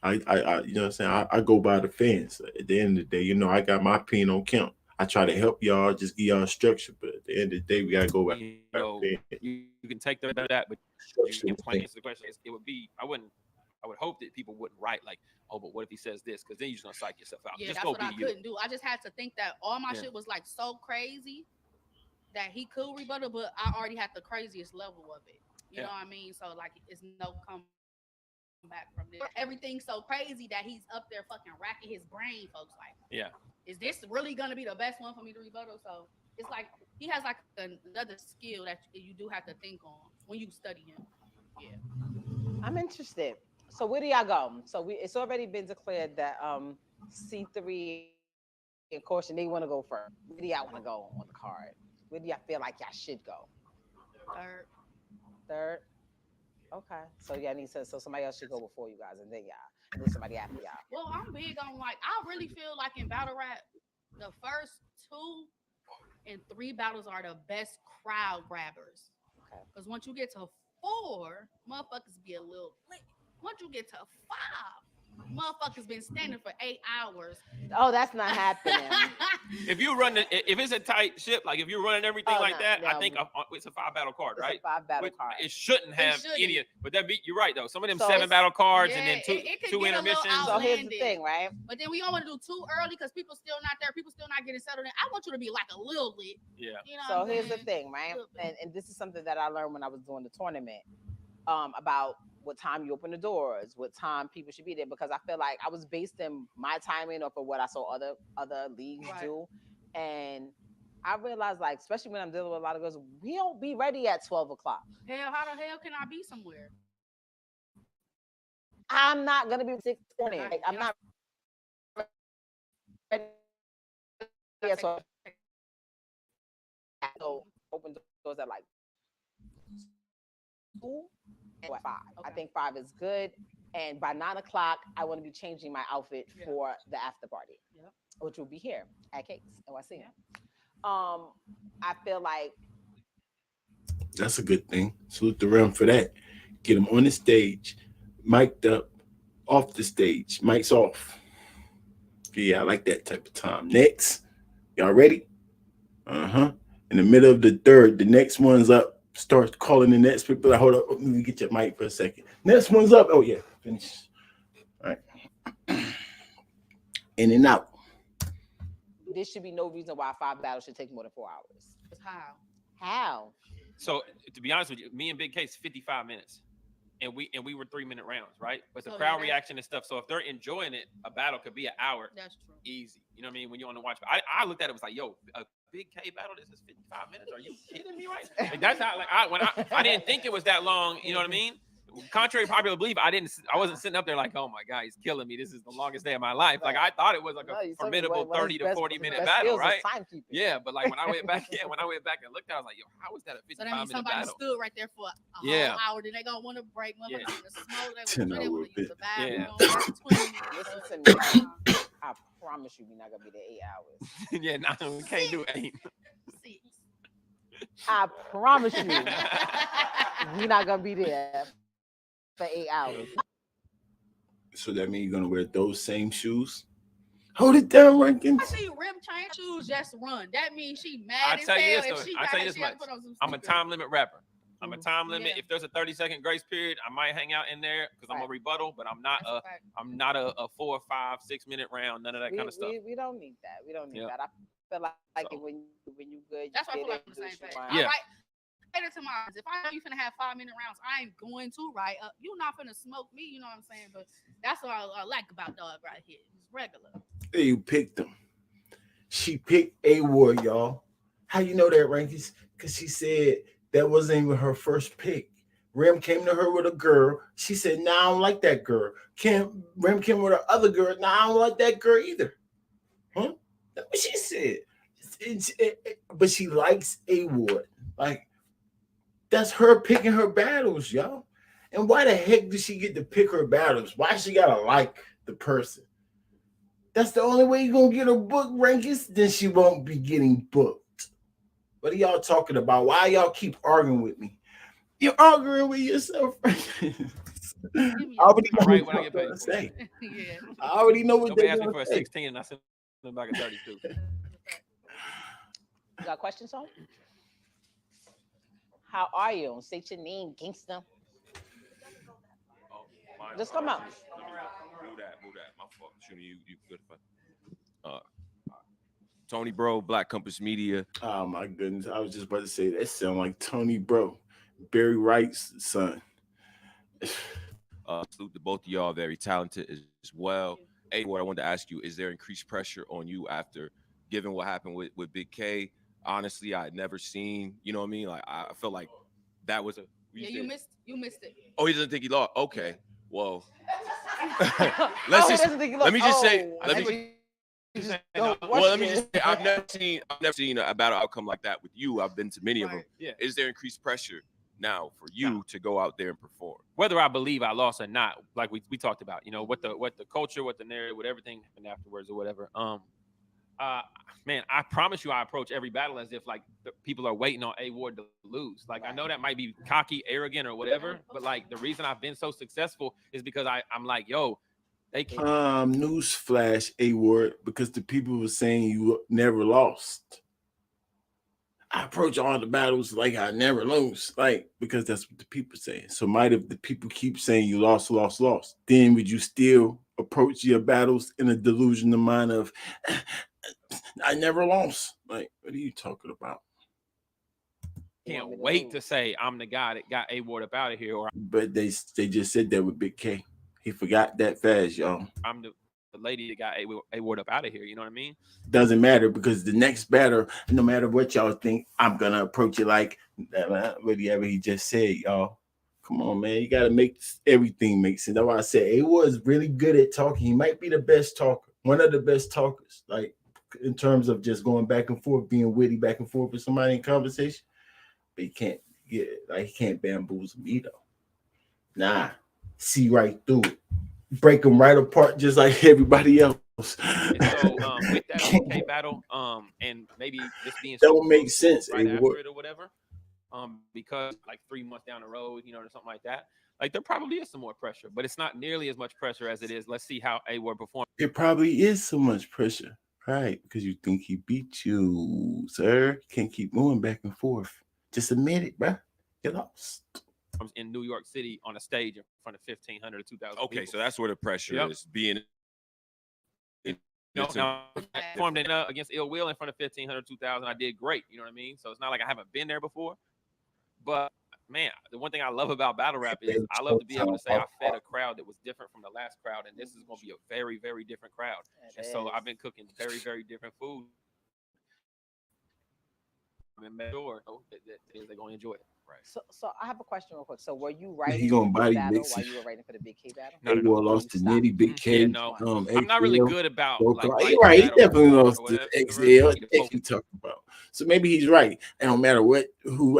You know what I'm saying? I go by the fans. At the end of the day, you know, I got my opinion on count. I try to help y'all, just give y'all structure, but at the end of the day, we gotta go by You know, the fans. you can take that, but you Structure can the plain thing. answer the question. It would be, I would hope that people wouldn't write like, oh, but what if he says this? Because then you're just gonna psych yourself out. Yeah, Just that's go what be I you. couldn't do. I just had to think that all my Yeah. shit was like so crazy that he could rebuttal, but I already had the craziest level of it. You Yeah. know what I mean? So like, it's no comeback from this. Everything's so crazy that he's up there fucking racking his brain, folks. Like, Yeah. is this really gonna be the best one for me to rebuttal? So it's like he has like another skill that you do have to think on when you study him. Yeah. I'm interested. So where do y'all go? So it's already been declared that C3 and Caution they want to go first. Where do y'all want to go on the card? Where do y'all feel like y'all should go? Third. Third. Okay. So y'all need to. So somebody else should go before you guys, and then y'all, and then somebody after y'all. Well, I'm big on like I really feel like in battle rap, the first 2 and 3 battles are the best crowd grabbers. Okay. Because once you get to 4, motherfuckers be a little lit. Once you get to 5, motherfuckers been standing for 8 hours. Oh, that's not happening. If you run if it's a tight ship, like if you're running everything Oh, like no, that, I no. think it's a 5 battle card, It's right? a 5 battle Which card. it shouldn't have shouldn't. any. But you're right though. Some of them So 7 battle cards yeah, and then two it could two get a little intermissions. So here's the outlandish. thing, right? But then we don't want to do too early because people still not there. People still not getting settled in. I want you to be like a little lit. Yeah. You know So what I'm here's the saying? thing, right? Little bit. And this is something that I learned when I was doing the tournament. About what time you open the doors, what time people should be there, because I feel like I was basing my timing off of what I saw other leagues Right. do, and I realized, like, especially when I'm dealing with a lot of girls, we don't be ready at 12 o'clock. Hell, how the hell can I be somewhere? I'm not gonna be 6 morning. Right. Like, I'm not ready at 12. So open doors at like 2 and 5. I Okay. think 5 is good. And by 9 o'clock, I want to be changing my outfit Yeah. for the after party, Yep. which will be here at Cakes NYC. Yeah. I feel like That's a good thing. Salute the realm for that. Get them on the stage, mic'd up, off the stage, mics off. Yeah, I like that type of time. Next, y'all ready? In the middle of the third, the next one's up. Start calling the next people. Like, hold up, let me get your mic for a second. Next one's up. Oh yeah, finish. All right. In and out. there should be no reason why 5 battles should take more than 4 hours. It's how. How? So to be honest with you, me and Big Case 55 minutes. And we were 3-minute rounds, right? But the So, crowd yeah, reaction and stuff. So if they're enjoying it, a battle could be an hour. That's true. Easy. You know what I mean? When you're on the watch. I looked at it, was like, yo, a Big K battle, this is 55 minutes. Are you kidding me, right? Like, that's how like I didn't think it was that long, you know what I mean? Contrary to popular belief, I wasn't sitting up there like, oh my God, he's killing me. This is the longest day of my life. Like I thought it was like No, a you told me formidable one of 30 his to best- 40 his minute best battle, skills was right? timekeeping. Yeah, but like when I went back, and looked at it, I was like, yo, how is that a So that 55 means minute somebody battle? stood right there for a Yeah. whole hour. Then they gonna want to break. Motherfuckers Yeah. want to smoke. They Ten want to hour use the bathroom. Yeah. That's 20 minutes. Listen to me. I promise you, we're not gonna be there 8 hours. Yeah, nah, we can't do 8. 6. I promise you, we're not gonna be there for 8 hours. So that means you're gonna wear those same shoes. Hold it down, I Rankins. see you rim change. shoes just run. That means she I mad as tell you hell this, if though. she I got tell you it. this She got to much. put on some I'm a sneakers. time limit rapper. I'm a time limit. Yeah. If there's a 30-second grace period, I might hang out in there because I'm a rebuttal, but I'm not That's a fact. a 4, 5, 6 minute round. None of that kind of stuff. We don't need that. We don't need Yeah. that. I feel like So- when you good, That's why I you feel like get I'm the in, same do thing. what you I Yeah. want. write it to my if I know you finna have 5-minute rounds, I ain't going to write up. You not finna smoke me, you know what I'm saying? But that's what I like about dog right here. He's regular. Hey, you picked him. She picked A Ward, y'all. How you know that, Rankings? Because she said that wasn't even her first pick. Rem came to her with a girl. She said, "Nah, I don't like that girl." Rem came with her other girl. "Nah, I don't like that girl either." Huh? That's what she said. But she likes A Ward. Like, that's her picking her battles, y'all. And why the heck did she get to pick her battles? Why she gotta like the person? That's the only way you're gonna get her book rankings. Then she won't be getting booked. What are y'all talking about? Why y'all keep arguing with me? You're arguing with yourself. I already know Right, what when I get they're paid gonna for it. say. Yeah. I already know what Nobody they're asked me gonna for a say. 16 and I sent them back a 32. You got questions on? How are you? State your name, gangster. Oh, mine. Just come out. Move that. My fault. Shooting you good for. Tony Bro, Black Compass Media. Oh my goodness! I was just about to say that sound like Tony Bro, Barry Wright's son. Salute to both of y'all, very talented as well. Hey, what I wanted to ask you, is there increased pressure on you after given what happened with Big K? Honestly, I had never seen, you know what I mean? Like I feel like that was a Yeah, you missed it. Oh, he doesn't think he lost. Okay. Well, Oh, let's he just doesn't think you let lost. me just say Oh, let I me see what you just well, don't let me watch just it. say I've never seen a battle outcome like that with you. I've been to many of them. Right. Yeah. Is there increased pressure now for you to go out there and perform? Whether I believe I lost or not, like we talked about, you know, what the culture, what the narrative, what everything happened afterwards or whatever. Man, I promise you, I approach every battle as if like the people are waiting on A Ward to lose. Like I know that might be cocky, arrogant, or whatever, but like the reason I've been so successful is because I'm like, yo, they can't. Newsflash, A Ward, because the people were saying you never lost. I approach all the battles like I never lose, like because that's what the people say. So might if the people keep saying you lost, then would you still approach your battles in a delusional mind of I never lost? Like, what are you talking about? Can't wait to say I'm the guy that got A Ward up out of here, or But they just said that with Big K. He forgot that fast, y'all. I'm the lady that got A Ward up out of here. You know what I mean? Doesn't matter because the next batter, no matter what y'all think, I'm gonna approach it like whatever he just said, y'all. Come on, man. You gotta make everything make sense. That's why I said A was really good at talking. He might be the best talker, one of the best talkers, like in terms of just going back and forth, being witty back and forth with somebody in conversation. But he can't get like he can't bamboozle me though. Nah, see right through it, break them right apart, just like everybody else. And so with that Big K battle, and maybe this being That so would make close sense, right A after Ward. it or whatever, because like 3 months down the road, you know, or something like that, like there probably is some more pressure, but it's not nearly as much pressure as it is. Let's see how A Ward performs It probably is so much pressure, right? Because you think he beat you, sir. Can't keep going back and forth. Just admit it, bro. You lost. in New York City on a stage in front of 1,500 to 2,000 people. Okay, so that's where the pressure is being. Now, I performed against Ill Will in front of 1,500, 2,000. I did great. You know what I mean? So it's not like I haven't been there before. But man, the one thing I love about battle rap is I love to be able to say I fed a crowd that was different from the last crowd, and this is going to be a very, very different crowd. And so I've been cooking very, very different food. And make sure that they're going to enjoy it. Right. So I have a question real quick. So were you writing gonna for body this battle mix while it. you were writing for the Big K battle? No, A Ward lost to Stop. Nitty, Big K. Yeah, no. I'm not really XL, good about Vocal. like You're writing right. He battle definitely or lost to whatever. XL. I need to What focus. you talking about? So maybe he's right. And no matter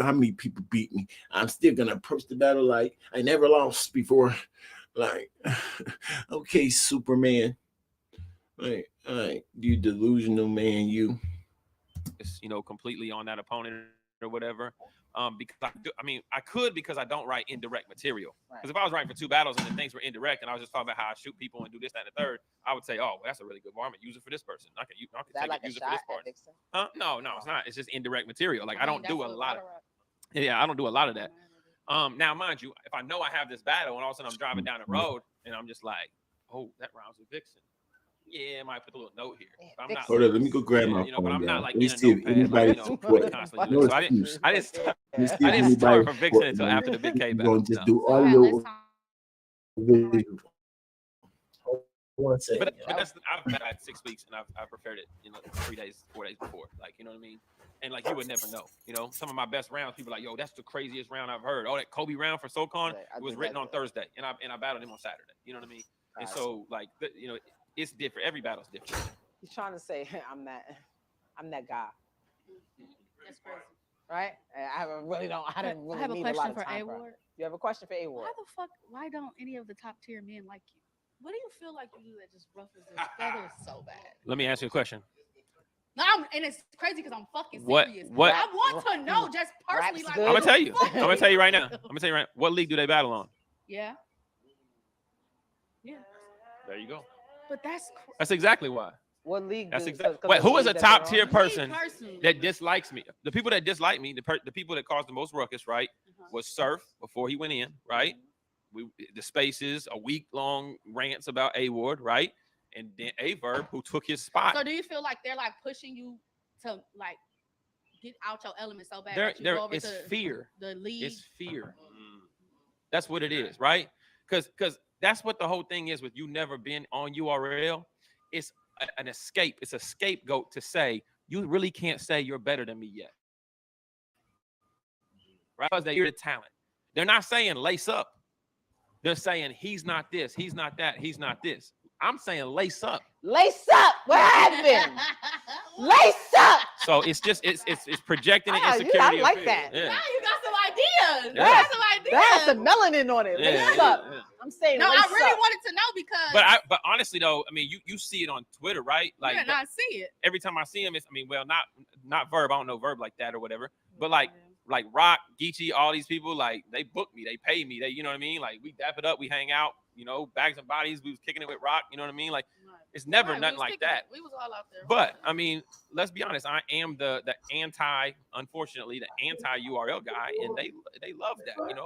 how many people beat me, I'm still gonna approach the battle like I never lost before. Like, okay, Superman. Like, you delusional man, you. You know, completely on that opponent or whatever. Because I could because I don't write indirect material. Right. Because if I was writing for 2 battles and the things were indirect and I was just talking about how I shoot people and do this, that, and the third, I would say, oh, well, that's a really good bar. I'm gonna use it for this person. I can Is take that it, like a use it for shot this at part. Vixen? Huh? No, it's not. It's just indirect material. Like I don't that's do a what lot of. battle rap- Yeah, I don't do a lot of that. Now, mind you, if I know I have this battle and all of a sudden I'm driving down the road and I'm just like, oh, that rhymes with Vixen. Yeah, I might put a little note here. But I'm not. Hold on, let me go grab my But phone, I'm not y'all. like Let me in a see if notepad, anybody like, support. constantly No doing. So I excuse. didn't Let me see I if didn't start anybody for Vixen support, until man. after the Big K We're battle. gonna just No. do All right, audio. let's talk. Video. Hold on one second. But that's I've been at 6 weeks and I've prepared it, 3 days, 4 days before. Like, you know what I mean? And like you would never know. Some of my best rounds, people are like, yo, that's the craziest round I've heard. Oh, that Kobe round for SoCon, Right, I it was do written that. on Thursday, and I battled him on Saturday. You know what I mean? And Right. so like it's different. Every battle's different. He's trying to say I'm that guy, That's crazy. right? I didn't really I have a need a lot question of for time. A Ward. You have a question for A Ward? Why don't any of the top tier men like you? What do you feel like you do that just ruffles their feathers so bad? Let me ask you a question. No, and it's crazy because I'm fucking What- serious. what- I want to know just personally. Rap's Like, good. I'm what gonna tell the you. fuck? I'm gonna tell you right now. What league do they battle on? Yeah. Yeah. There you go. But that's That's exactly why. What league? That's do- exactly. 'cause Wait, of the who is a league that they're top on? tier me person personally. that dislikes me? The people that dislike me, the people that caused the most ruckus, right, Uh-huh. was Surf before he went in, right? The spaces, a week-long rants about A Ward, right? And then A Verb, who took his spot. So do you feel like they're like pushing you to like get out your element so bad that you go over It's to fear. the league? It's fear. That's what it is, right? Because that's what the whole thing is with you never been on URL. It's an escape. It's a scapegoat to say you really can't say you're better than me yet, right? Because they're the talent. They're not saying lace up. They're saying he's not this, he's not that, he's not this. I'm saying lace up. Lace up. What happened? Lace up. So it's projecting an Ah, insecurity. I like of fear. that. Yeah. Now you got some ideas. Yeah. You got some ideas. That has some melanin on it. Yeah, Lace yeah, up. yeah. I'm saying No, lace I really up. wanted to know because But honestly though, I mean, you see it on Twitter, right? Like you did not see it. every time I see him, it's not Verb. I don't know Verb like that or whatever. But like Rock, Geechee, all these people, like they book me, they pay me, you know what I mean? Like we dap it up, we hang out, bags and bodies. We was kicking it with Rock, you know what I mean? Like it's never Right, we nothing was like kicking that. it. We was all out there. But I mean, let's be honest. I am the unfortunately, the anti URL guy, and they love that, and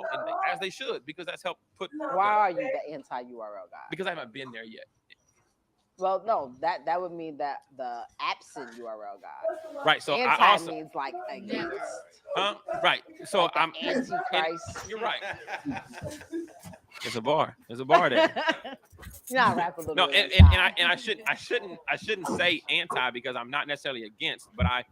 as they should, because that's helped put. Why are you the anti-URL guy? Because I haven't been there yet. Well, no, that would mean that the absent URL guy. Right. So Anti I also, means like against. right. So Like the I'm Antichrist. You're right. There's a bar. There's a bar there. You know, I rap a little No, bit. and I shouldn't say anti because I'm not necessarily against, but I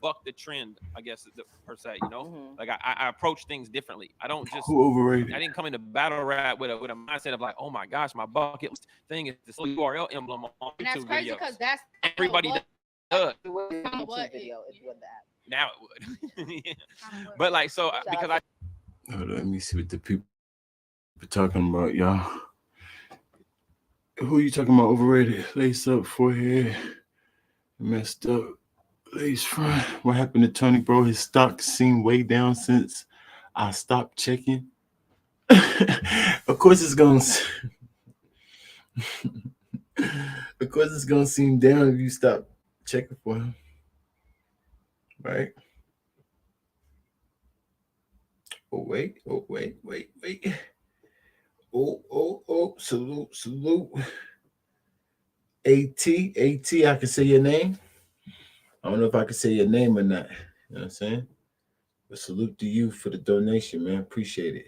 buck the trend, I guess per se. Mhm. Like I approach things differently. I don't just. Who overrated? I didn't come into battle rap with a mindset of like, oh my gosh, my bucket list thing is this URL emblem on And that's YouTube crazy videos. because that's Everybody what- does. It would be a YouTube What video if you had that. Now it would. kind of what- But like so because I Hold on, let me see what the people are talking about, y'all. Who you talking about overrated? Lace up, forehead, messed up, lace front. What happened to Tony, bro? His stock seemed way down since I stopped checking. Of course it's gonna seem down if you stop checking for him. Right? Oh, wait. Oh, salute. AT, I can say your name. I don't know if I can say your name or not. You know what I'm saying? But salute to you for the donation, man. Appreciate it.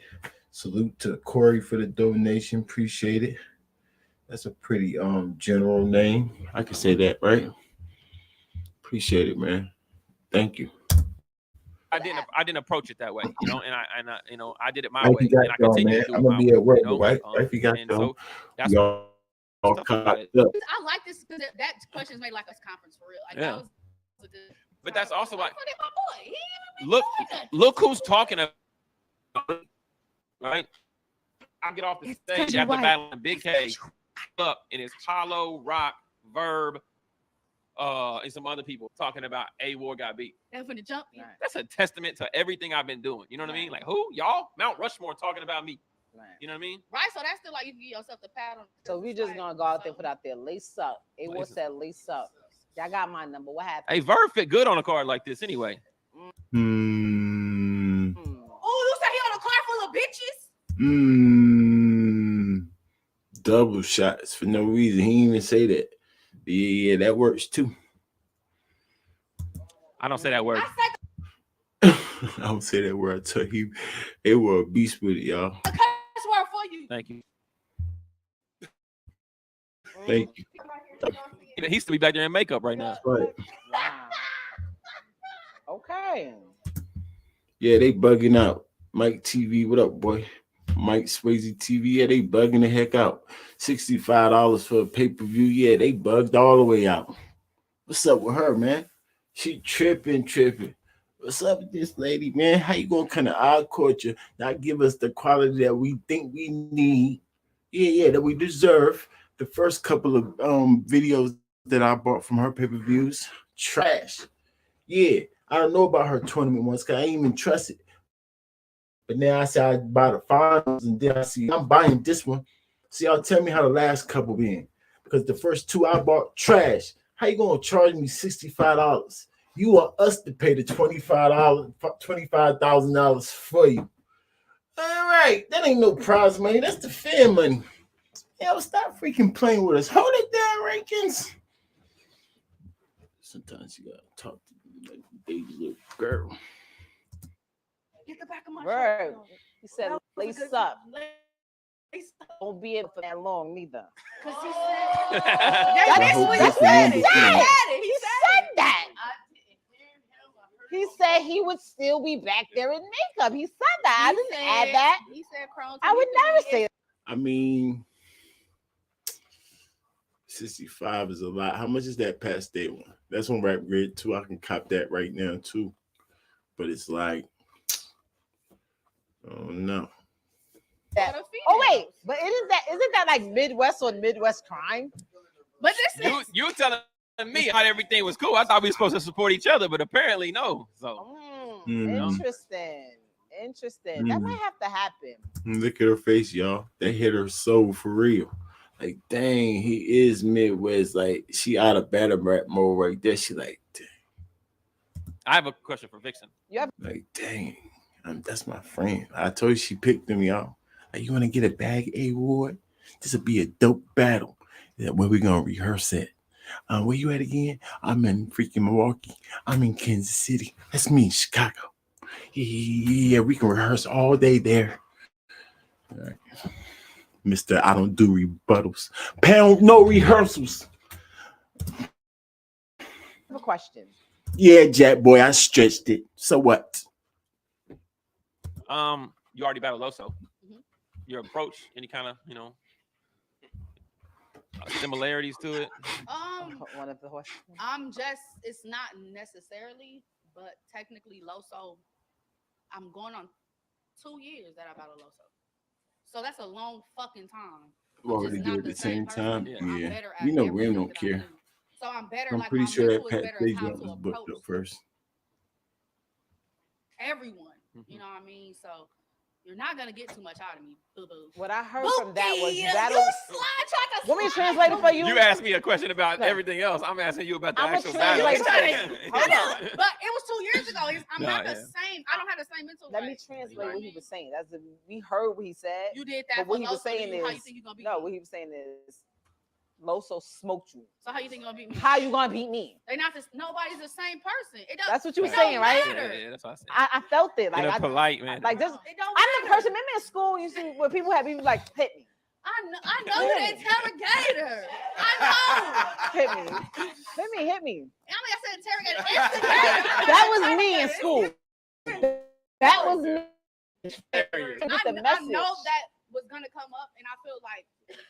Salute to Corey for the donation. Appreciate it. That's a pretty general name. I can say that, right? Appreciate it, man. Thank you. I didn't approach it that way, and I did it my Life way, you got, and I y'all, continue man. to do I'm it gonna my be way, at work, right? Life you got, and y'all. so that's Y'all all stuff caught about it. up. I like this because that question's made like us conference for real. Like Yeah. that was a good. But that's also like, But my boy, he ain't look, doing nothing. look who's talking about, right? I get off the It's stage 'cause you're after right. battling Big K, up, and it's Hollow, Rock, Verb, and some other people talking about A Ward got beat. They're finna jump you. Right. That's a testament to everything I've been doing. You know what I mean? Like who? Y'all? Mount Rushmore talking about me. Right. You know what I mean? Right, so that's still like you can give yourself the pat on. So we just gonna go out there, put out there, lace up. A Ward said lace up. Y'all got my number. What happened? Hey, Verb fit good on a card like this anyway. Hmm. Oh, you say he on a car full of bitches? Double shots for no reason. He didn't even say that. Yeah, that works too. I don't say that word. I said I don't say that word. I tell you, they were a beast with it, y'all. the cuss word for you. Thank you. Thank you. He used to be back there in makeup right now. Right. Wow. Okay. Yeah, they bugging out. Mike TV, what up, boy? Mike Swayze TV, yeah, they bugging the heck out. $65 for a pay-per-view. Yeah, they bugged all the way out. What's up with her, man? She tripping. What's up with this lady, man? How you gonna kind of odd culture, not give us the quality that we think we need? Yeah, that we deserve. The first couple of videos that I bought from her pay-per-views, trash. Yeah, I don't know about her tournament ones because I ain't even trust it. But now I say I buy the finals, and then I see I'm buying this one. See, y'all tell me how the last couple been. Because the first two I bought, trash. How you gonna charge me $65? You want us to pay the $25,000 for you. All right, that ain't no prize money. That's the fair money. Yo, stop freaking playing with us. Hold it down, Rankins. Sometimes you gotta talk to me like a baby little girl. Get the back of my Verb. shirt. He said That was a lace good- up. Lace up. Don't be able for that long neither. Cause he said, That's I hope what this he said. is He the said end. it. He said that. He said he would still be back there in makeup. He said that. I didn't add that. He said Crohn's. I would never say that. I mean, 65 is a lot. How much is that past day one? That's on Rap Grid too. I can cop that right now too. But it's like, oh no. That. Oh wait, but isn't that like Midwest on Midwest crime? But this is You telling me how everything was cool. I thought we were supposed to support each other, but apparently no. So Interesting. That might have to happen. Look at her face, y'all. That hit her soul for real. Like, dang, he is Midwest. Like, she out of battle rap mode right there. She like, dang. I have a question for Vixen. Like, dang, that's my friend. I told you she picked him, y'all. Like, you want to get a bag award? This would be a dope battle. Yeah, where we gonna rehearse it? Where you at again? I'm in freaking Milwaukee. I'm in Kansas City. That's me in Chicago. Yeah, we can rehearse all day there. All right. Mr. I don't do rebuttals. Pound no rehearsals. I have a question. Yeah, Jack boy, I stretched it. So what? You already battled Loso. Mhm. Your approach, any kind of, similarities to it? One of the horses. It's not necessarily, but technically Loso, I'm going on 2 years that I battled Loso. So that's a long fucking time. Well, Just they not do at the the same person. time. Yeah. I'm Yeah. better at You know, Rim everything don't that I care. do. So I'm better. I'm like pretty my sure mental that is Pat better Stage at how was to booked approach up first. everyone. Mhm. You know what I mean? So you're not gonna get too much out of me, boo boo. What I heard from that was You battle. slide, try to Want me to slide. translate it for you? You asked me a question about Okay. everything else. I'm asking you about the I'ma actual battle. translate it for you. I know, but it was 2 years ago. I'm No, not yeah. the same. I don't have the same mental. Let me right. translate You know what I he mean? was saying. We heard what he said. You did that. But what for he was Loso, saying how you is think you gonna beat no. me? What he was saying is Loso smoked you. So how you think you gonna beat me? How you gonna beat me? They not this. Nobody's the same person. It don't. That's what you it were saying, don't right? matter. Yeah, that's what I said. I felt it. Like In a I polite man. like just. It don't I'm the matter. person. Remember in school, you see where people have people like hit me, I know you're the interrogator. I hit me. I mean, I said interrogator. Instigator. that was me in school. That was me. I the message. know that was gonna come up, and I feel like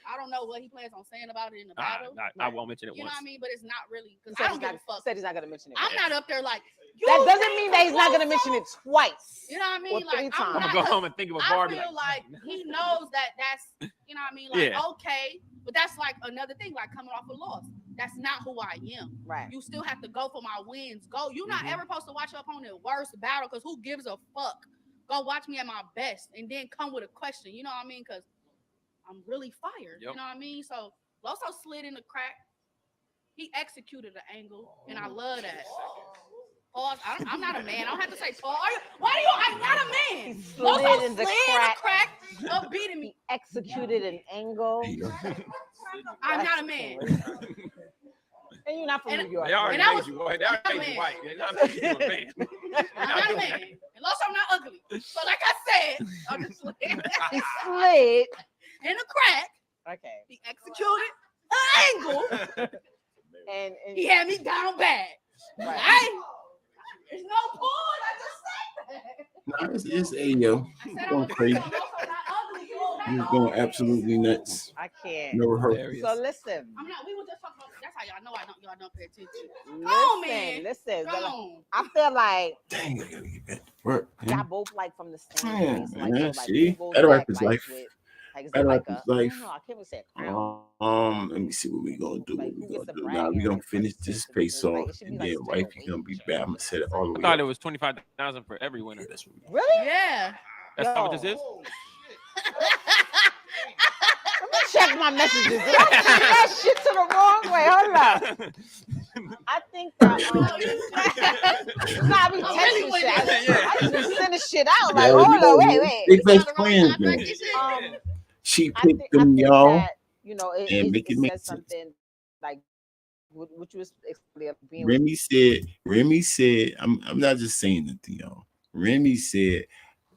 I don't know what he plans on saying about it in the battle. I won't mention it You know once. what I mean? But it's not really He because said I he's don't give not, a fuck. said he's not gonna mention it. I'm not up there like That doesn't mean that he's not gonna mention it twice. You know what I mean? Or 3 Like times. I'm gonna go home and think of a bar. I feel like he knows that that's you know what I mean. Like Yeah. okay, but that's like another thing, like coming off a loss. That's not who I am. Right. You still have to go for my wins. Go. You're not Mhm. ever supposed to watch your opponent worst battle because who gives a fuck? Go watch me at my best and then come with a question. You know what I mean? Because I'm really fired. You Yep. know what I mean? So Loso slid in the crack. He executed the angle, and I love that. Pause. I'm not a man. I don't have to say pause. Why do you? I'm not a man. He slid Loso in the slid crack. the crack of beating me. He executed an angle. There you go. I'm not a man. And you're not from And- New York. They already And I made was- you white. They already I'm made you in. white. They're not making you a man. I'm not a man. And also, I'm not ugly. So, like I said, I'm just slid in He slid. the crack. Okay. He executed an angle. And He had me down bad. right. There's no pause. I just said that. No, it's Ayo. I said Going crazy. I'm also not ugly. He was going absolutely nuts. I can't. No rehearsal. Hilarious. So listen. I'm not. We were just talking about. That's how y'all know y'all don't pay attention. on, man. Listen. Come on. I feel like Dang, I gotta get back to work. y'all Man. both like from the same Yeah, place. Like, man, like see? who goes Better back, Rapper's like, Life. with, like, is Better it like Rapper's a, I Life. don't know, I can't even say a crown. Let me see what we gonna do. Like, What we who gets gonna the do? brag Now we area gonna finish versus this the- face like, off, it should be and like then still wifey gonna be back. I'm gonna set it all the I way thought it up. was 25,000 for every winner. Yeah, that's what we do. Really? Yeah. That's not what Yo. this is. Let me check my messages. Did I send that shit to the wrong way? Hold up. I think that nah, I be I'm really texting with shit. it. I just be sending shit out. Like, Yeah, hold we on, know, wait, man. wait. They It's on best the wrong friends, contract man. and shit. She I picked think them, y'all. that, you know, and it make it says make sense. something like what you was being. Remy said, I'm not just saying nothing, y'all. Remy said,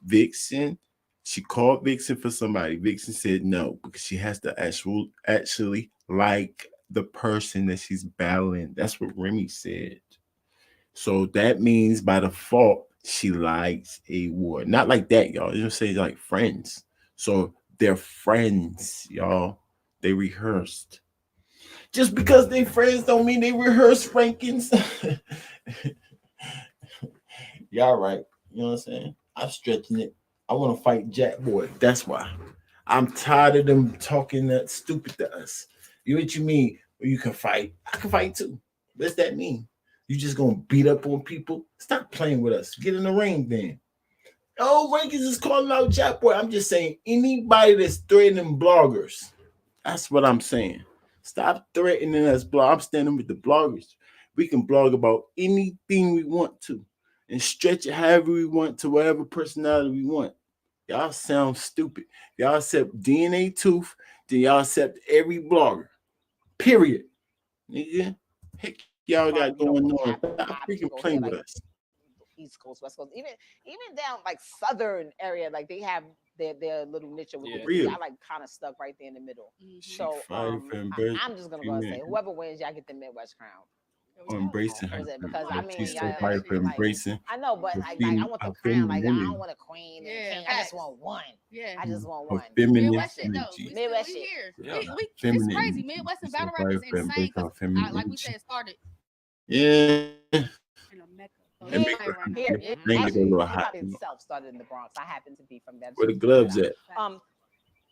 Vixen, she called Vixen for somebody. Vixen said no, because she has to actually like the person that she's battling. That's what Remy said. So that means by default, she likes a war. Not like that, y'all. You just say like friends. So they're friends, y'all. They rehearsed. Just because they friends don't mean they rehearse rankings. Y'all right. You know what I'm saying? I'm stretching it. I want to fight Jack Boy. That's why. I'm tired of them talking that stupid to us. You know what you mean? Well, you can fight. I can fight too. What's that mean? You just gonna beat up on people? Stop playing with us. Get in the ring then. Oh, rankings is calling out Jack Boy. I'm just saying anybody that's threatening bloggers. That's what I'm saying. Stop threatening us. I'm standing with the bloggers. We can blog about anything we want to and stretch it however we want to whatever personality we want. Y'all sound stupid. Y'all accept DNA Tooth, then y'all accept every blogger. Period. Nigga, heck y'all got going on. Stop freaking playing with us. East Coast, West Coast, even down like Southern area, like they have their little niche with Yeah. the Real. I like kind of stuck right there in the middle. Mhm. So Fire for embarrassing. I'm just gonna go and say whoever wins, y'all get the Midwest crown. Or embracing her. Was it? Because I mean, She's so y'all- fire for like- embracing. I know, but For like I female- want the for crown. Like I femininity. don't want a queen and Yeah, king. I just facts. want one. Yeah. I just want For one. feminine Midwest shit though. energy. We Midwest still, we shit. here. Yeah. It's Feminine crazy. energy. Midwest and She's so battle rap is fire for insane. embracing 'Cause feminine like we energy. said, started Yeah. in a mecca. That Here- make her- right now. Here, Yeah. Make it a actually, little hip hop hot. itself started in the Bronx. I happen to be from that. Where the gloves at?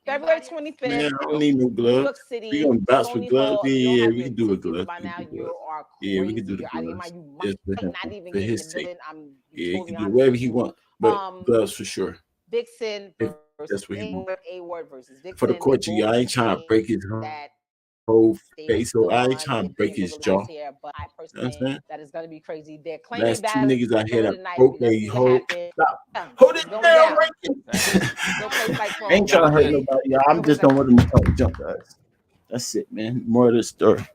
February Anybody? 25th. Man, I don't need no New gloves. York City. We gonna bounce with Sony gloves? Hall. If you don't Yeah, have we your can do a tickets glove. by We now. can do You it. are Yeah, we crazy. can do the You're out of your gloves. mind. You Just for might him, not even for get in his the sake. building. I'm Yeah, he totally can do honest whatever with he you. want, but gloves for sure. Vixen If versus that's what he want. A-Word versus Vixen. For the They court, y'all both ain't trying to think break his that whole they face, so still I ain't won. trying to They break didn't his wiggle jaw. lights here, but I You know what I'm personally saying? that is going to be crazy. They're claiming Last two battle niggas out here that tonight. broke Let's their see what whole. happens. Stop. Yeah, Hold it it's going down, down. Rankin. No place like I ain't home. trying to hurt Yeah. nobody, y'all. I'm just don't want them to talk junk to us. That's it, man. More of the story.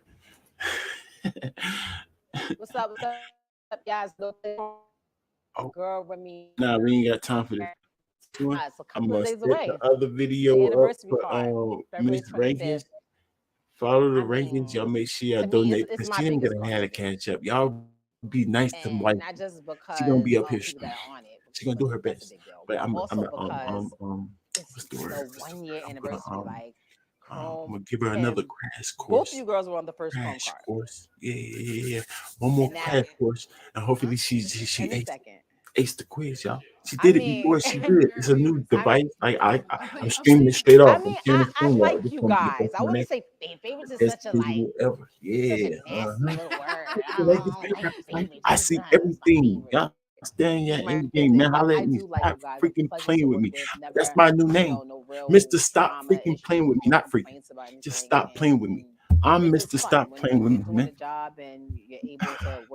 What's up? What's up, guys? Oh. Girl, Remy. Nah, we ain't got time for this. It's a I'm couple gonna of set days away. the other The video up anniversary for card, February Miss Rankins. 25th. Follow the I rankings. mean, Y'all make sure y'all to me, donate it's because my she ain't biggest gonna card. have to catch up. Y'all be nice to And wife. not just because She gonna be up of here people that are on it. She gonna do her That's a best. big deal. But I'm also because what's it's the word? the 1 year anniversary. Like I'm Chrome, gonna give her another Kim, crash both course. of you girls were on the first Chrome Crash card. course. Yeah. One more And now- crash course, and hopefully she Every aces. second. Ace the quiz, y'all. She I did it mean, before. She did. It's a new I device. I'm I'm streaming it saying. straight I off. I'm mean, sharing I, the I screen, y'all. like This you one, this guys. one I coming wouldn't next. say favorites is Best such a visual ever. such a Yeah. nasty little word. Like I don't like favorites. I It's just see not my everything. favorite. Y'all stand your It's my any game, thing, man. but Holla I at me. do like Stop you guys. A freaking pleasure to playing with work me. with. That's Never, my new name. no real Mr. Stop drama, freaking playing with issues, me. no Not freaking. complaints about Just anything. stop playing with me. And I'm it's Mr. fun Stop when playing with you're me, doing man. a job and you're able to work